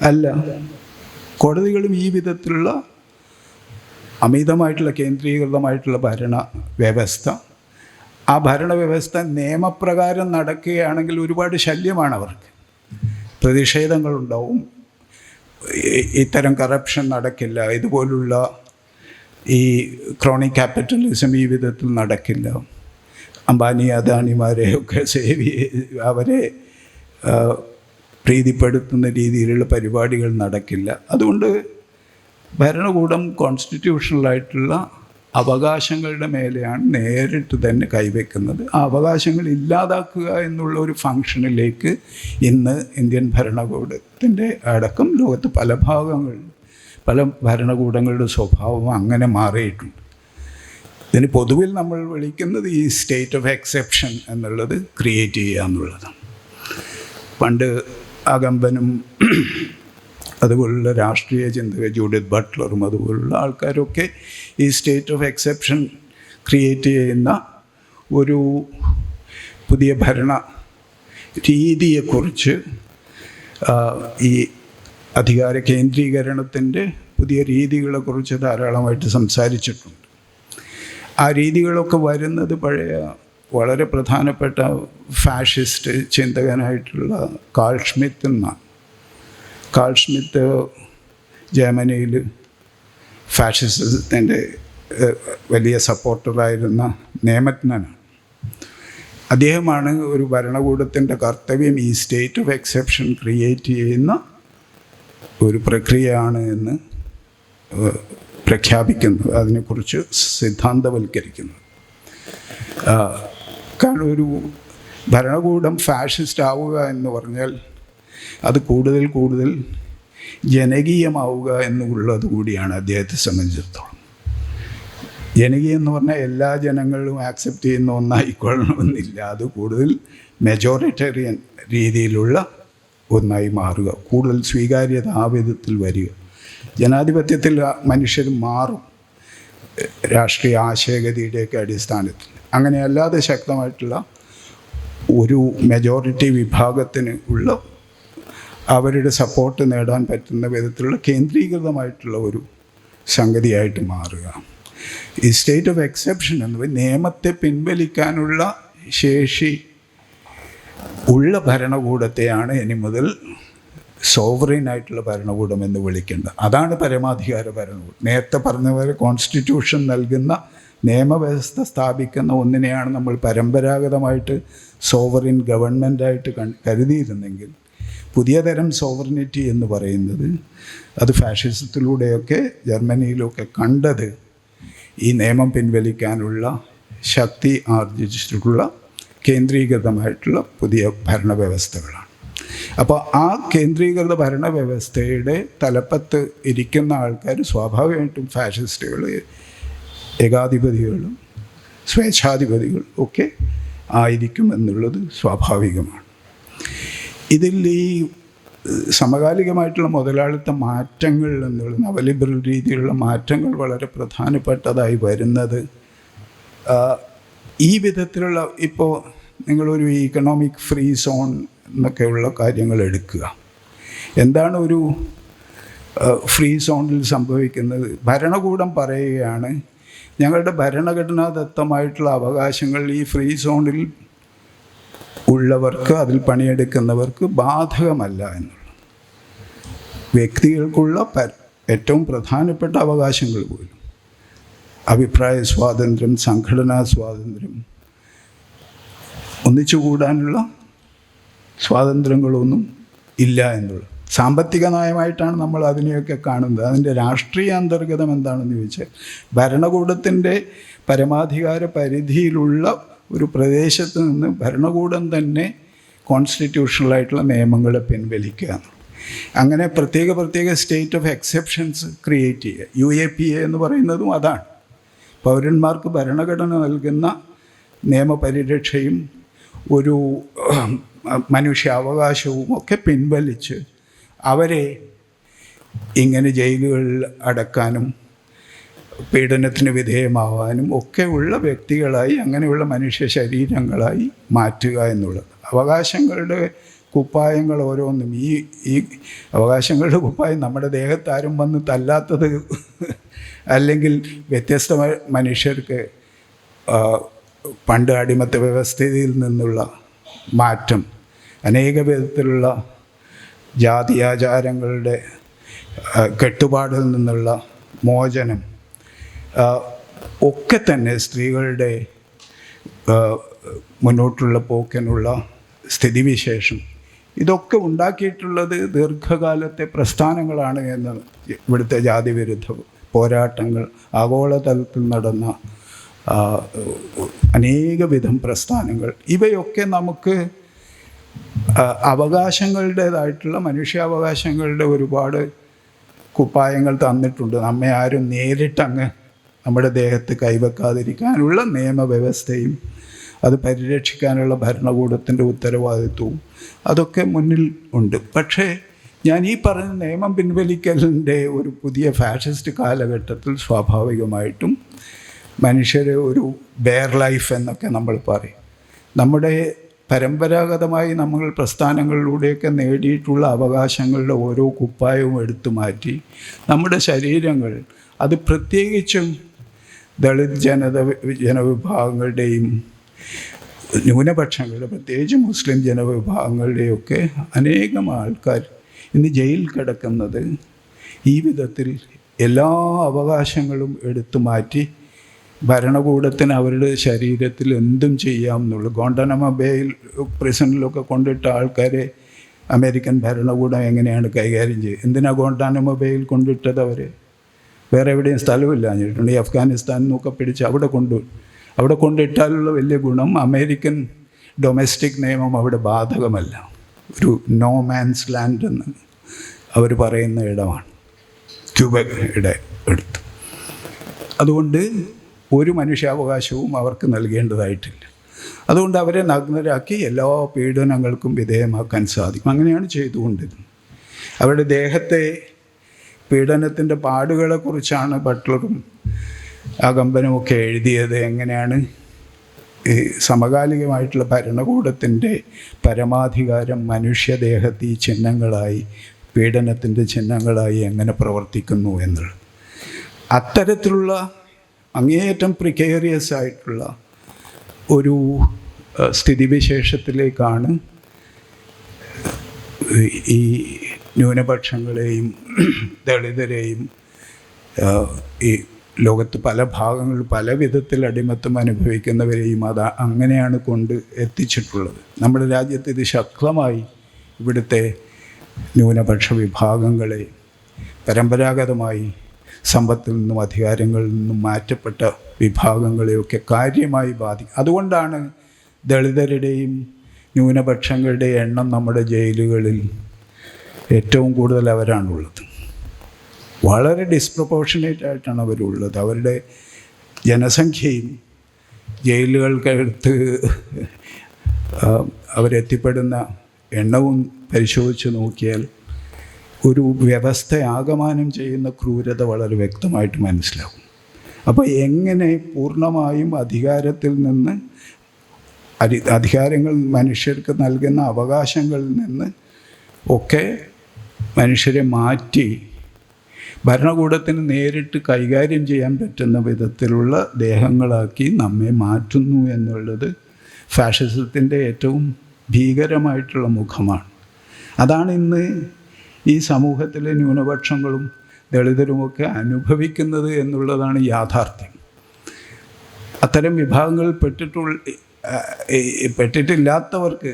അല്ല. കോടതികളും ഈ വിധത്തിലുള്ള അമിതമായിട്ടുള്ള കേന്ദ്രീകൃതമായിട്ടുള്ള ഭരണ വ്യവസ്ഥ, ആ ഭരണവ്യവസ്ഥ നിയമപ്രകാരം നടക്കുകയാണെങ്കിൽ ഒരുപാട് ശല്യമാണ് അവർക്ക്. പ്രതിഷേധങ്ങളുണ്ടാവും, ഇത്തരം കറപ്ഷൻ നടക്കില്ല, ഇതുപോലുള്ള ഈ ക്രോണിക് ക്യാപിറ്റലിസം ഈ വിധത്തിൽ നടക്കില്ല, അംബാനി അദാനിമാരെയൊക്കെ അവരെ പ്രീതിപ്പെടുത്തുന്ന രീതിയിലുള്ള പരിപാടികൾ നടക്കില്ല. അതുകൊണ്ട് ഭരണകൂടം കോൺസ്റ്റിറ്റ്യൂഷണലായിട്ടുള്ള അവകാശങ്ങളുടെ മേലെയാണ് നേരിട്ട് തന്നെ കൈവയ്ക്കുന്നത്. ആ അവകാശങ്ങൾ ഇല്ലാതാക്കുക എന്നുള്ള ഒരു ഫങ്ഷനിലേക്ക് ഇന്ന് ഇന്ത്യൻ ഭരണകൂടത്തിൻ്റെ അടക്കം ലോകത്ത് പല ഭാഗങ്ങളിൽ പല ഭരണകൂടങ്ങളുടെ സ്വഭാവം അങ്ങനെ മാറിയിട്ടുണ്ട്. ഇതിന് പൊതുവിൽ നമ്മൾ വിളിക്കുന്നത് ഈ സ്റ്റേറ്റ് ഓഫ് എക്സെപ്ഷൻ എന്നുള്ളത് ക്രിയേറ്റ് ചെയ്യുക എന്നുള്ളതാണ്. പണ്ട് അകമ്പനും അതുപോലുള്ള രാഷ്ട്രീയ ചിന്തക ജൂഡിത്ത് ബട്ട്ലറും അതുപോലുള്ള ആൾക്കാരൊക്കെ ഈ സ്റ്റേറ്റ് ഓഫ് എക്സെപ്ഷൻ ക്രിയേറ്റ് ചെയ്യുന്ന ഒരു പുതിയ ഭരണ രീതിയെക്കുറിച്ച്, ഈ അധികാര കേന്ദ്രീകരണത്തിൻ്റെ പുതിയ രീതികളെക്കുറിച്ച് ധാരാളമായിട്ട് സംസാരിച്ചിട്ടുണ്ട്. ആ രീതികളൊക്കെ വരുന്നത് പഴയ വളരെ പ്രധാനപ്പെട്ട ഫാഷിസ്റ്റ് ചിന്തകനായിട്ടുള്ള കാൾ ഷ്മിത്തിൽ നിന്നാണ്. കാൾ ഷ്മിത്ത് ജർമ്മനിയിൽ ഫാഷിസത്തിൻ്റെ വലിയ സപ്പോർട്ടറായിരുന്ന നിയമജ്ഞനാണ്. അദ്ദേഹമാണ് ഒരു ഭരണകൂടത്തിൻ്റെ കർത്തവ്യം ഈ സ്റ്റേറ്റ് ഓഫ് എക്സെപ്ഷൻ ക്രിയേറ്റ് ചെയ്യുന്ന ഒരു പ്രക്രിയയാണ് എന്ന് പ്രഖ്യാപിക്കുന്നത്, അതിനെക്കുറിച്ച് സിദ്ധാന്തവൽക്കരിക്കുന്നത്. കാരണം ഒരു ഭരണകൂടം ഫാഷിസ്റ്റ് ആവുക എന്ന് പറഞ്ഞാൽ അത് കൂടുതൽ കൂടുതൽ ജനകീയമാവുക എന്നുള്ളത് കൂടിയാണ് അദ്ദേഹത്തെ സംബന്ധിച്ചിടത്തോളം. ജനകീയം എന്ന് പറഞ്ഞാൽ എല്ലാ ജനങ്ങളും ആക്സെപ്റ്റ് ചെയ്യുന്ന ഒന്നായിക്കൊള്ളണമെന്നില്ല. അത് കൂടുതൽ മെജോറിറ്റേറിയൻ രീതിയിലുള്ള ഒന്നായി മാറുക, കൂടുതൽ സ്വീകാര്യത ആ വിധത്തിൽ വരിക. ജനാധിപത്യത്തിൽ മനുഷ്യർ മാറും രാഷ്ട്രീയ ആശയഗതിയുടെയൊക്കെ അടിസ്ഥാനത്തിൽ. അങ്ങനെയല്ലാതെ ശക്തമായിട്ടുള്ള ഒരു മെജോറിറ്റി വിഭാഗത്തിന് ഉള്ള അവരുടെ സപ്പോർട്ട് നേടാൻ പറ്റുന്ന വിധത്തിലുള്ള കേന്ദ്രീകൃതമായിട്ടുള്ള ഒരു സംഗതിയായിട്ട് മാറുക. ഈ സ്റ്റേറ്റ് ഓഫ് എക്സെപ്ഷൻ എന്നത് നിയമത്തെ പിൻവലിക്കാനുള്ള ശേഷി ഉള്ള ഭരണകൂടത്തെയാണ് ഇനി മുതൽ സോവറിൻ ആയിട്ടുള്ള ഭരണകൂടം എന്ന് വിളിക്കേണ്ടത്. അതാണ് പരമാധികാര ഭരണകൂടം. നേരത്തെ പറഞ്ഞവരെ കോൺസ്റ്റിറ്റ്യൂഷൻ നൽകുന്ന നിയമവ്യവസ്ഥ സ്ഥാപിക്കുന്ന ഒന്നിനെയാണ് നമ്മൾ പരമ്പരാഗതമായിട്ട് സോവറിൻ ഗവൺമെൻറ്റായിട്ട് കരുതിയിരുന്നെങ്കിൽ, പുതിയ തരം സോവറിനിറ്റി എന്ന് പറയുന്നത് അത് ഫാഷിസത്തിലൂടെയൊക്കെ ജർമ്മനിയിലൊക്കെ കണ്ടത് ഈ നിയമം പിൻവലിക്കാനുള്ള ശക്തി ആർജിച്ചിട്ടുള്ള കേന്ദ്രീകൃതമായിട്ടുള്ള പുതിയ ഭരണവ്യവസ്ഥകളാണ്. അപ്പോൾ ആ കേന്ദ്രീകൃത ഭരണവ്യവസ്ഥയുടെ തലപ്പത്ത് ഇരിക്കുന്ന ആൾക്കാർ സ്വാഭാവികമായിട്ടും ഫാഷിസ്റ്റുകൾ, ഏകാധിപതികളും സ്വേച്ഛാധിപതികളും ഒക്കെ ആയിരിക്കും എന്നുള്ളത് സ്വാഭാവികമാണ്. ഇതിൽ ഈ സമകാലികമായിട്ടുള്ള മുതലാളിത്ത മാറ്റങ്ങൾ എന്നുള്ള നവലിബറൽ രീതിയിലുള്ള മാറ്റങ്ങൾ വളരെ പ്രധാനപ്പെട്ടതായി വരുന്നത് ഈ വിധത്തിലുള്ള, ഇപ്പോൾ നിങ്ങളൊരു ഇക്കണോമിക് ഫ്രീ സോൺ എന്നൊക്കെയുള്ള കാര്യങ്ങൾ എടുക്കുക. എന്താണ് ഒരു ഫ്രീ സോണിൽ സംഭവിക്കുന്നത്? ഭരണകൂടം പറയുകയാണ് ഞങ്ങളുടെ ഭരണഘടനാദത്തമായിട്ടുള്ള അവകാശങ്ങൾ ഈ ഫ്രീ സോണിൽ ഉള്ളവർക്ക്, അതിൽ പണിയെടുക്കുന്നവർക്ക് ബാധകമല്ല എന്നുള്ളത്. വ്യക്തികൾക്കുള്ള ഏറ്റവും പ്രധാനപ്പെട്ട അവകാശങ്ങൾ പോലും, അഭിപ്രായ സ്വാതന്ത്ര്യം, സംഘടനാ സ്വാതന്ത്ര്യം, ഒന്നിച്ചുകൂടാനുള്ള സ്വാതന്ത്ര്യങ്ങളൊന്നും ഇല്ല എന്നുള്ളത്. സാമ്പത്തിക നയമായിട്ടാണ് നമ്മൾ അതിനെയൊക്കെ കാണുന്നത്. അതിൻ്റെ രാഷ്ട്രീയ അന്തർഗതം എന്താണെന്ന് ചോദിച്ചാൽ, ഭരണകൂടത്തിൻ്റെ പരമാധികാര പരിധിയിലുള്ള ഒരു പ്രദേശത്ത് നിന്ന് ഭരണകൂടം തന്നെ കോൺസ്റ്റിറ്റ്യൂഷണലായിട്ടുള്ള നിയമങ്ങളെ പിൻവലിക്കുക. അങ്ങനെ പ്രത്യേക സ്റ്റേറ്റ് ഓഫ് എക്സെപ്ഷൻസ് ക്രിയേറ്റ് ചെയ്യുക. UAPA എന്ന് പറയുന്നതും അതാണ്. പൗരന്മാർക്ക് ഭരണഘടന നൽകുന്ന നിയമപരിരക്ഷയും ഒരു മനുഷ്യാവകാശവും ഒക്കെ പിൻവലിച്ച് അവരെ ഇങ്ങനെ ജയിലുകളിൽ അടക്കാനും പീഡനത്തിന് വിധേയമാവാനും ഒക്കെ ഉള്ള വ്യക്തികളായി, അങ്ങനെയുള്ള മനുഷ്യ ശരീരങ്ങളായി മാറ്റുക എന്നുള്ളത്. അവകാശങ്ങളുടെ കുപ്പായങ്ങൾ ഓരോന്നും ഈ അവകാശങ്ങളുടെ കുപ്പായം നമ്മുടെ ദേഹത്താരും വന്ന് തല്ലാത്തത് അല്ലെങ്കിൽ വ്യത്യസ്ത മനുഷ്യർക്ക് പണ്ട് അടിമത്ത വ്യവസ്ഥയിൽ നിന്നുള്ള മാറ്റം, അനേക വിധത്തിലുള്ള ജാതിയാചാരങ്ങളുടെ കെട്ടുപാടിൽ നിന്നുള്ള മോചനം, ഒക്കെ തന്നെ സ്ത്രീകളുടെ മുന്നോട്ടുള്ള പോക്കിനുള്ള സ്ഥിതിവിശേഷം, ഇതൊക്കെ ഉണ്ടാക്കിയിട്ടുള്ളത് ദീർഘകാലത്തെ പ്രസ്ഥാനങ്ങളാണ് എന്ന് ഇവിടുത്തെ ജാതിവിരുദ്ധ പോരാട്ടങ്ങൾ, ആഗോളതലത്തിൽ നടന്ന അനേകവിധം പ്രസ്ഥാനങ്ങൾ, ഇവയൊക്കെ നമുക്ക് അവകാശങ്ങളുടേതായിട്ടുള്ള മനുഷ്യാവകാശങ്ങളുടെ ഒരുപാട് കുപ്പായങ്ങൾ തന്നിട്ടുണ്ട്. നമ്മെ ആരും നേരിട്ടങ്ങ് നമ്മുടെ ദേഹത്ത് കൈവെക്കാതിരിക്കാനുള്ള നിയമവ്യവസ്ഥയും അത് പരിരക്ഷിക്കാനുള്ള ഭരണകൂടത്തിൻ്റെ ഉത്തരവാദിത്വവും അതൊക്കെ മുന്നിൽ ഉണ്ട്. പക്ഷേ ഞാൻ ഈ പറഞ്ഞ നിയമം പിൻവലിക്കലിൻ്റെ ഒരു പുതിയ ഫാഷിസ്റ്റ് കാലഘട്ടത്തിൽ സ്വാഭാവികമായിട്ടും മനുഷ്യരെ ഒരു ബെയർ ലൈഫ് എന്നൊക്കെ നമ്മൾ പറയും. നമ്മുടെ പരമ്പരാഗതമായി നമ്മൾ പ്രസ്ഥാനങ്ങളിലൂടെയൊക്കെ നേടിയിട്ടുള്ള അവകാശങ്ങളുടെ ഓരോ കുപ്പായവും എടുത്തു മാറ്റി നമ്മുടെ ശരീരങ്ങൾ, അത് പ്രത്യേകിച്ചും ദളിത് ജനവിഭാഗങ്ങളുടെയും ന്യൂനപക്ഷങ്ങളുടെ, പ്രത്യേകിച്ച് മുസ്ലിം ജനവിഭാഗങ്ങളുടെയൊക്കെ അനേകം ആൾക്കാർ ഇന്ന് ജയിലിൽ കിടക്കുന്നത് ഈ വിധത്തിൽ എല്ലാ അവകാശങ്ങളും എടുത്തു മാറ്റി ഭരണകൂടത്തിന് അവരുടെ ശരീരത്തിൽ എന്തും ചെയ്യാം എന്നുള്ളൂ. ഗോണ്ടനമ ബേയിൽ പ്രിസണിലൊക്കെ കൊണ്ടിട്ട ആൾക്കാരെ അമേരിക്കൻ ഭരണകൂടം എങ്ങനെയാണ് കൈകാര്യം ചെയ്യുക? എന്തിനാണ് ഗോണ്ടനമ ബേയിൽ കൊണ്ടിട്ടത്? അവർ വേറെ എവിടെയും സ്ഥലമില്ല എന്നിട്ടുണ്ട്. ഈ അഫ്ഗാനിസ്ഥാനിൽ നിന്നൊക്കെ പിടിച്ച് അവിടെ കൊണ്ടിട്ടാലുള്ള വലിയ ഗുണം, അമേരിക്കൻ ഡൊമസ്റ്റിക് നിയമം അവിടെ ബാധകമല്ല. ഒരു നോ മാൻസ് ലാൻഡ് എന്ന് അവർ പറയുന്ന ഇടമാണ് ക്യൂബയുടെ അടുത്ത്. അതുകൊണ്ട് ഒരു മനുഷ്യാവകാശവും അവർക്ക് നൽകേണ്ടതായിട്ടില്ല. അതുകൊണ്ട് അവരെ നഗ്നരാക്കി എല്ലാ പീഡനങ്ങൾക്കും വിധേയമാക്കാൻ സാധിക്കും. അങ്ങനെയാണ് ചെയ്തുകൊണ്ടിരുന്നത്. അവരുടെ ദേഹത്തെ പീഡനത്തിൻ്റെ പാടുകളെക്കുറിച്ചാണ് ബട്ട്ലറും അകമ്പനുമൊക്കെ എഴുതിയത്. എങ്ങനെയാണ് ഈ സമകാലികമായിട്ടുള്ള ഭരണകൂടത്തിൻ്റെ പരമാധികാരം മനുഷ്യദേഹത്ത് ഈ ചിഹ്നങ്ങളായി, പീഡനത്തിൻ്റെ ചിഹ്നങ്ങളായി എങ്ങനെ പ്രവർത്തിക്കുന്നു എന്നുള്ളത്. അത്തരത്തിലുള്ള അങ്ങേയറ്റം പ്രിക്കേറിയസ് ആയിട്ടുള്ള ഒരു സ്ഥിതിവിശേഷത്തിലേക്കാണ് ഈ ന്യൂനപക്ഷങ്ങളെയും ദളിതരെയും ഈ ലോകത്ത് പല ഭാഗങ്ങളിൽ പല വിധത്തിൽ അടിമത്തം അനുഭവിക്കുന്നവരെയും അങ്ങനെയാണ് കൊണ്ട് എത്തിച്ചിട്ടുള്ളത്. നമ്മുടെ രാജ്യത്ത് ഇത് ശക്തമായി ഇവിടുത്തെ ന്യൂനപക്ഷ വിഭാഗങ്ങളെ പരമ്പരാഗതമായി സമ്പത്തിൽ നിന്നും അധികാരങ്ങളിൽ നിന്നും മാറ്റപ്പെട്ട വിഭാഗങ്ങളെയൊക്കെ കാര്യമായി ബാധിക്കും. അതുകൊണ്ടാണ് ദളിതരുടെയും ന്യൂനപക്ഷങ്ങളുടെയും എണ്ണം നമ്മുടെ ജയിലുകളിൽ ഏറ്റവും കൂടുതൽ അവരാണുള്ളത്. വളരെ ഡിസ്പ്രപ്പോർഷനേറ്റ് ആയിട്ടാണ് അവരുള്ളത്. അവരുടെ ജനസംഖ്യയും ജയിലുകൾക്കടുത്ത് അവരെത്തിപ്പെടുന്ന എണ്ണവും പരിശോധിച്ച് നോക്കിയാൽ ഒരു വ്യവസ്ഥ ആകമാനം ചെയ്യുന്ന ക്രൂരത വളരെ വ്യക്തമായിട്ട് മനസ്സിലാവും. അപ്പോൾ എങ്ങനെ പൂർണ്ണമായും അധികാരത്തിൽ നിന്ന്, അധികാരങ്ങൾ മനുഷ്യർക്ക് നൽകുന്ന അവകാശങ്ങളിൽ നിന്ന് ഒക്കെ മനുഷ്യരെ മാറ്റി ഭരണകൂടത്തിന് നേരിട്ട് കൈകാര്യം ചെയ്യാൻ പറ്റുന്ന വിധത്തിലുള്ള ദേഹങ്ങളാക്കി നമ്മെ മാറ്റുന്നു എന്നുള്ളത് ഫാഷിസത്തിൻ്റെ ഏറ്റവും ഭീകരമായിട്ടുള്ള മുഖമാണ്. അതാണ് ഇന്ന് ഈ സമൂഹത്തിലെ ന്യൂനപക്ഷങ്ങളും ദളിതരുമൊക്കെ അനുഭവിക്കുന്നത് എന്നുള്ളതാണ് യാഥാർത്ഥ്യം. അത്തരം വിഭാഗങ്ങളിൽ പെട്ടിട്ടില്ലാത്തവർക്ക്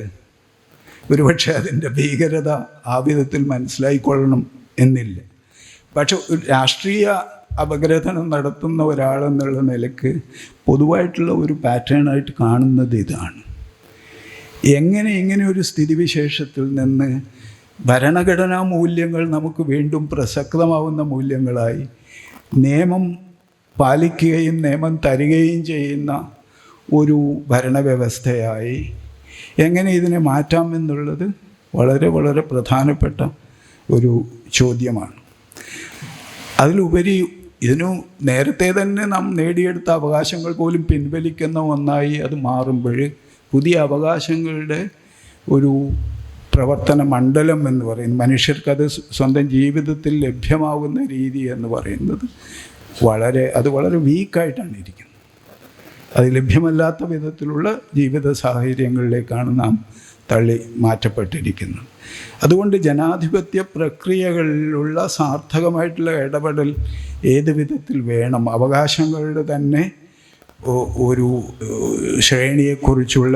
ഒരുപക്ഷെ അതിൻ്റെ ഭീകരത ആ വിധത്തിൽ മനസ്സിലായിക്കൊള്ളണം എന്നില്ല. പക്ഷെ രാഷ്ട്രീയ അപഗ്രഥനം നടത്തുന്ന ഒരാളെന്നുള്ള നിലയ്ക്ക് പൊതുവായിട്ടുള്ള ഒരു പാറ്റേണായിട്ട് കാണുന്നത് ഇതാണ്. എങ്ങനെ ഇങ്ങനെ ഒരു സ്ഥിതിവിശേഷത്തിൽ നിന്ന് ഭരണഘടനാ മൂല്യങ്ങൾ നമുക്ക് വീണ്ടും പ്രസക്തമാവുന്ന മൂല്യങ്ങളായി, നിയമം പാലിക്കുകയും നിയമം തരികയും ചെയ്യുന്ന ഒരു ഭരണവ്യവസ്ഥയായി എങ്ങനെ ഇതിനെ മാറ്റാമെന്നുള്ളത് വളരെ വളരെ പ്രധാനപ്പെട്ട ഒരു ചോദ്യമാണ്. അതിലുപരി ഇതിനു നേരത്തെ തന്നെ നാം നേടിയെടുത്ത അവകാശങ്ങൾ പോലും പിൻവലിക്കുന്ന ഒന്നായി അത് മാറുമ്പോൾ പുതിയ അവകാശങ്ങളുടെ ഒരു പ്രവർത്തന മണ്ഡലം എന്ന് പറയുന്നത്, മനുഷ്യർക്കത് സ്വന്തം ജീവിതത്തിൽ ലഭ്യമാകുന്ന രീതി എന്ന് പറയുന്നത് വളരെ വീക്കായിട്ടാണ് ഇരിക്കുന്നത്. അത് ലഭ്യമല്ലാത്ത വിധത്തിലുള്ള ജീവിത സാഹചര്യങ്ങളിലേക്കാണ് നാം തള്ളി മാറ്റപ്പെട്ടിരിക്കുന്നത്. അതുകൊണ്ട് ജനാധിപത്യ പ്രക്രിയകളിലുള്ള സാർത്ഥകമായിട്ടുള്ള ഇടപെടൽ ഏത് വിധത്തിൽ വേണം, അവകാശങ്ങളുടെ തന്നെ ഒരു ശ്രേണിയെക്കുറിച്ചുള്ള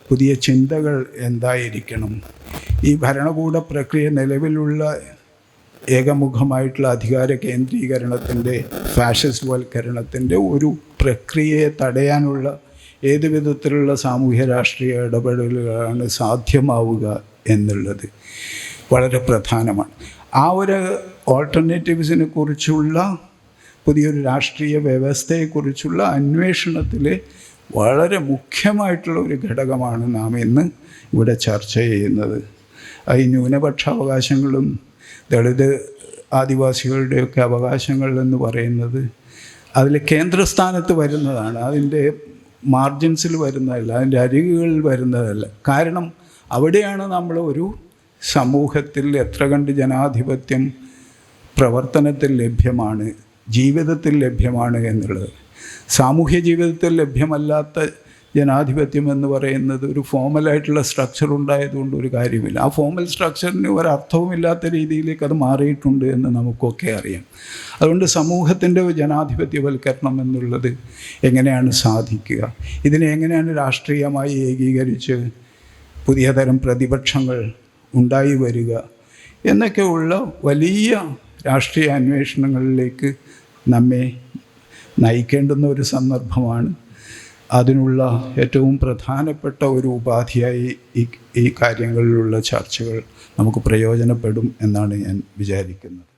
പുതിയ ചിന്തകൾ എന്തായിരിക്കണം, ഈ ഭരണകൂട പ്രക്രിയ നിലവിലുള്ള ഏകമുഖമായിട്ടുള്ള അധികാര കേന്ദ്രീകരണത്തിൻ്റെ, ഫാഷിസ്റ്റ് വൽക്കരണത്തിൻ്റെ ഒരു പ്രക്രിയയെ തടയാനുള്ള ഏത് വിധത്തിലുള്ള സാമൂഹ്യ രാഷ്ട്രീയ ഇടപെടലുകളാണ് സാധ്യമാവുക എന്നുള്ളത് വളരെ പ്രധാനമാണ്. ആ ഒരു ഓൾട്ടർനേറ്റീവ്സിനെ കുറിച്ചുള്ള പുതിയൊരു രാഷ്ട്രീയ വ്യവസ്ഥയെക്കുറിച്ചുള്ള അന്വേഷണത്തിലെ വളരെ മുഖ്യമായിട്ടുള്ള ഒരു ഘടകമാണ് നാം ഇന്ന് ഇവിടെ ചർച്ച ചെയ്യുന്നത്. ഈ ന്യൂനപക്ഷ അവകാശങ്ങളും ദളിത് ആദിവാസികളുടെയൊക്കെ അവകാശങ്ങൾ എന്ന് പറയുന്നത് അതിൽ കേന്ദ്രസ്ഥാനത്ത് വരുന്നതാണ്, അതിൻ്റെ മാർജിൻസിൽ വരുന്നതല്ല, അതിൻ്റെ അരികുകളിൽ വരുന്നതല്ല. കാരണം അവിടെയാണ് നമ്മൾ ഒരു സമൂഹത്തിൽ എത്ര കണ്ട് ജനാധിപത്യം പ്രവർത്തനത്തിൽ ലഭ്യമാണ്, ജീവിതത്തിൽ ലഭ്യമാണ് എന്നുള്ളത്. സാമൂഹ്യ ജീവിതത്തിൽ ലഭ്യമല്ലാത്ത ജനാധിപത്യം എന്ന് പറയുന്നത് ഒരു ഫോമലായിട്ടുള്ള സ്ട്രക്ചർ ഉണ്ടായതുകൊണ്ട് ഒരു കാര്യമില്ല. ആ ഫോമൽ സ്ട്രക്ചറിന് ഒരർത്ഥവുമില്ലാത്ത രീതിയിലേക്ക് അത് മാറിയിട്ടുണ്ട് എന്ന് നമുക്കൊക്കെ അറിയാം. അതുകൊണ്ട് സമൂഹത്തിൻ്റെ ജനാധിപത്യവൽക്കരണം എന്നുള്ളത് എങ്ങനെയാണ് സാധിക്കുക, ഇതിനെ എങ്ങനെയാണ് രാഷ്ട്രീയമായി ഏകീകരിച്ച് പുതിയ തരം പ്രതിപക്ഷങ്ങൾ ഉണ്ടായി വരിക എന്നൊക്കെയുള്ള വലിയ രാഷ്ട്രീയ അന്വേഷണങ്ങളിലേക്ക് നമ്മെ നയിക്കേണ്ടുന്ന ഒരു സന്ദർഭമാണ്. അതിനുള്ള ഏറ്റവും പ്രധാനപ്പെട്ട ഒരു ഉപാധിയായി ഈ കാര്യങ്ങളിലുള്ള ചർച്ചകൾ നമുക്ക് പ്രയോജനപ്പെടും എന്നാണ് ഞാൻ വിചാരിക്കുന്നത്.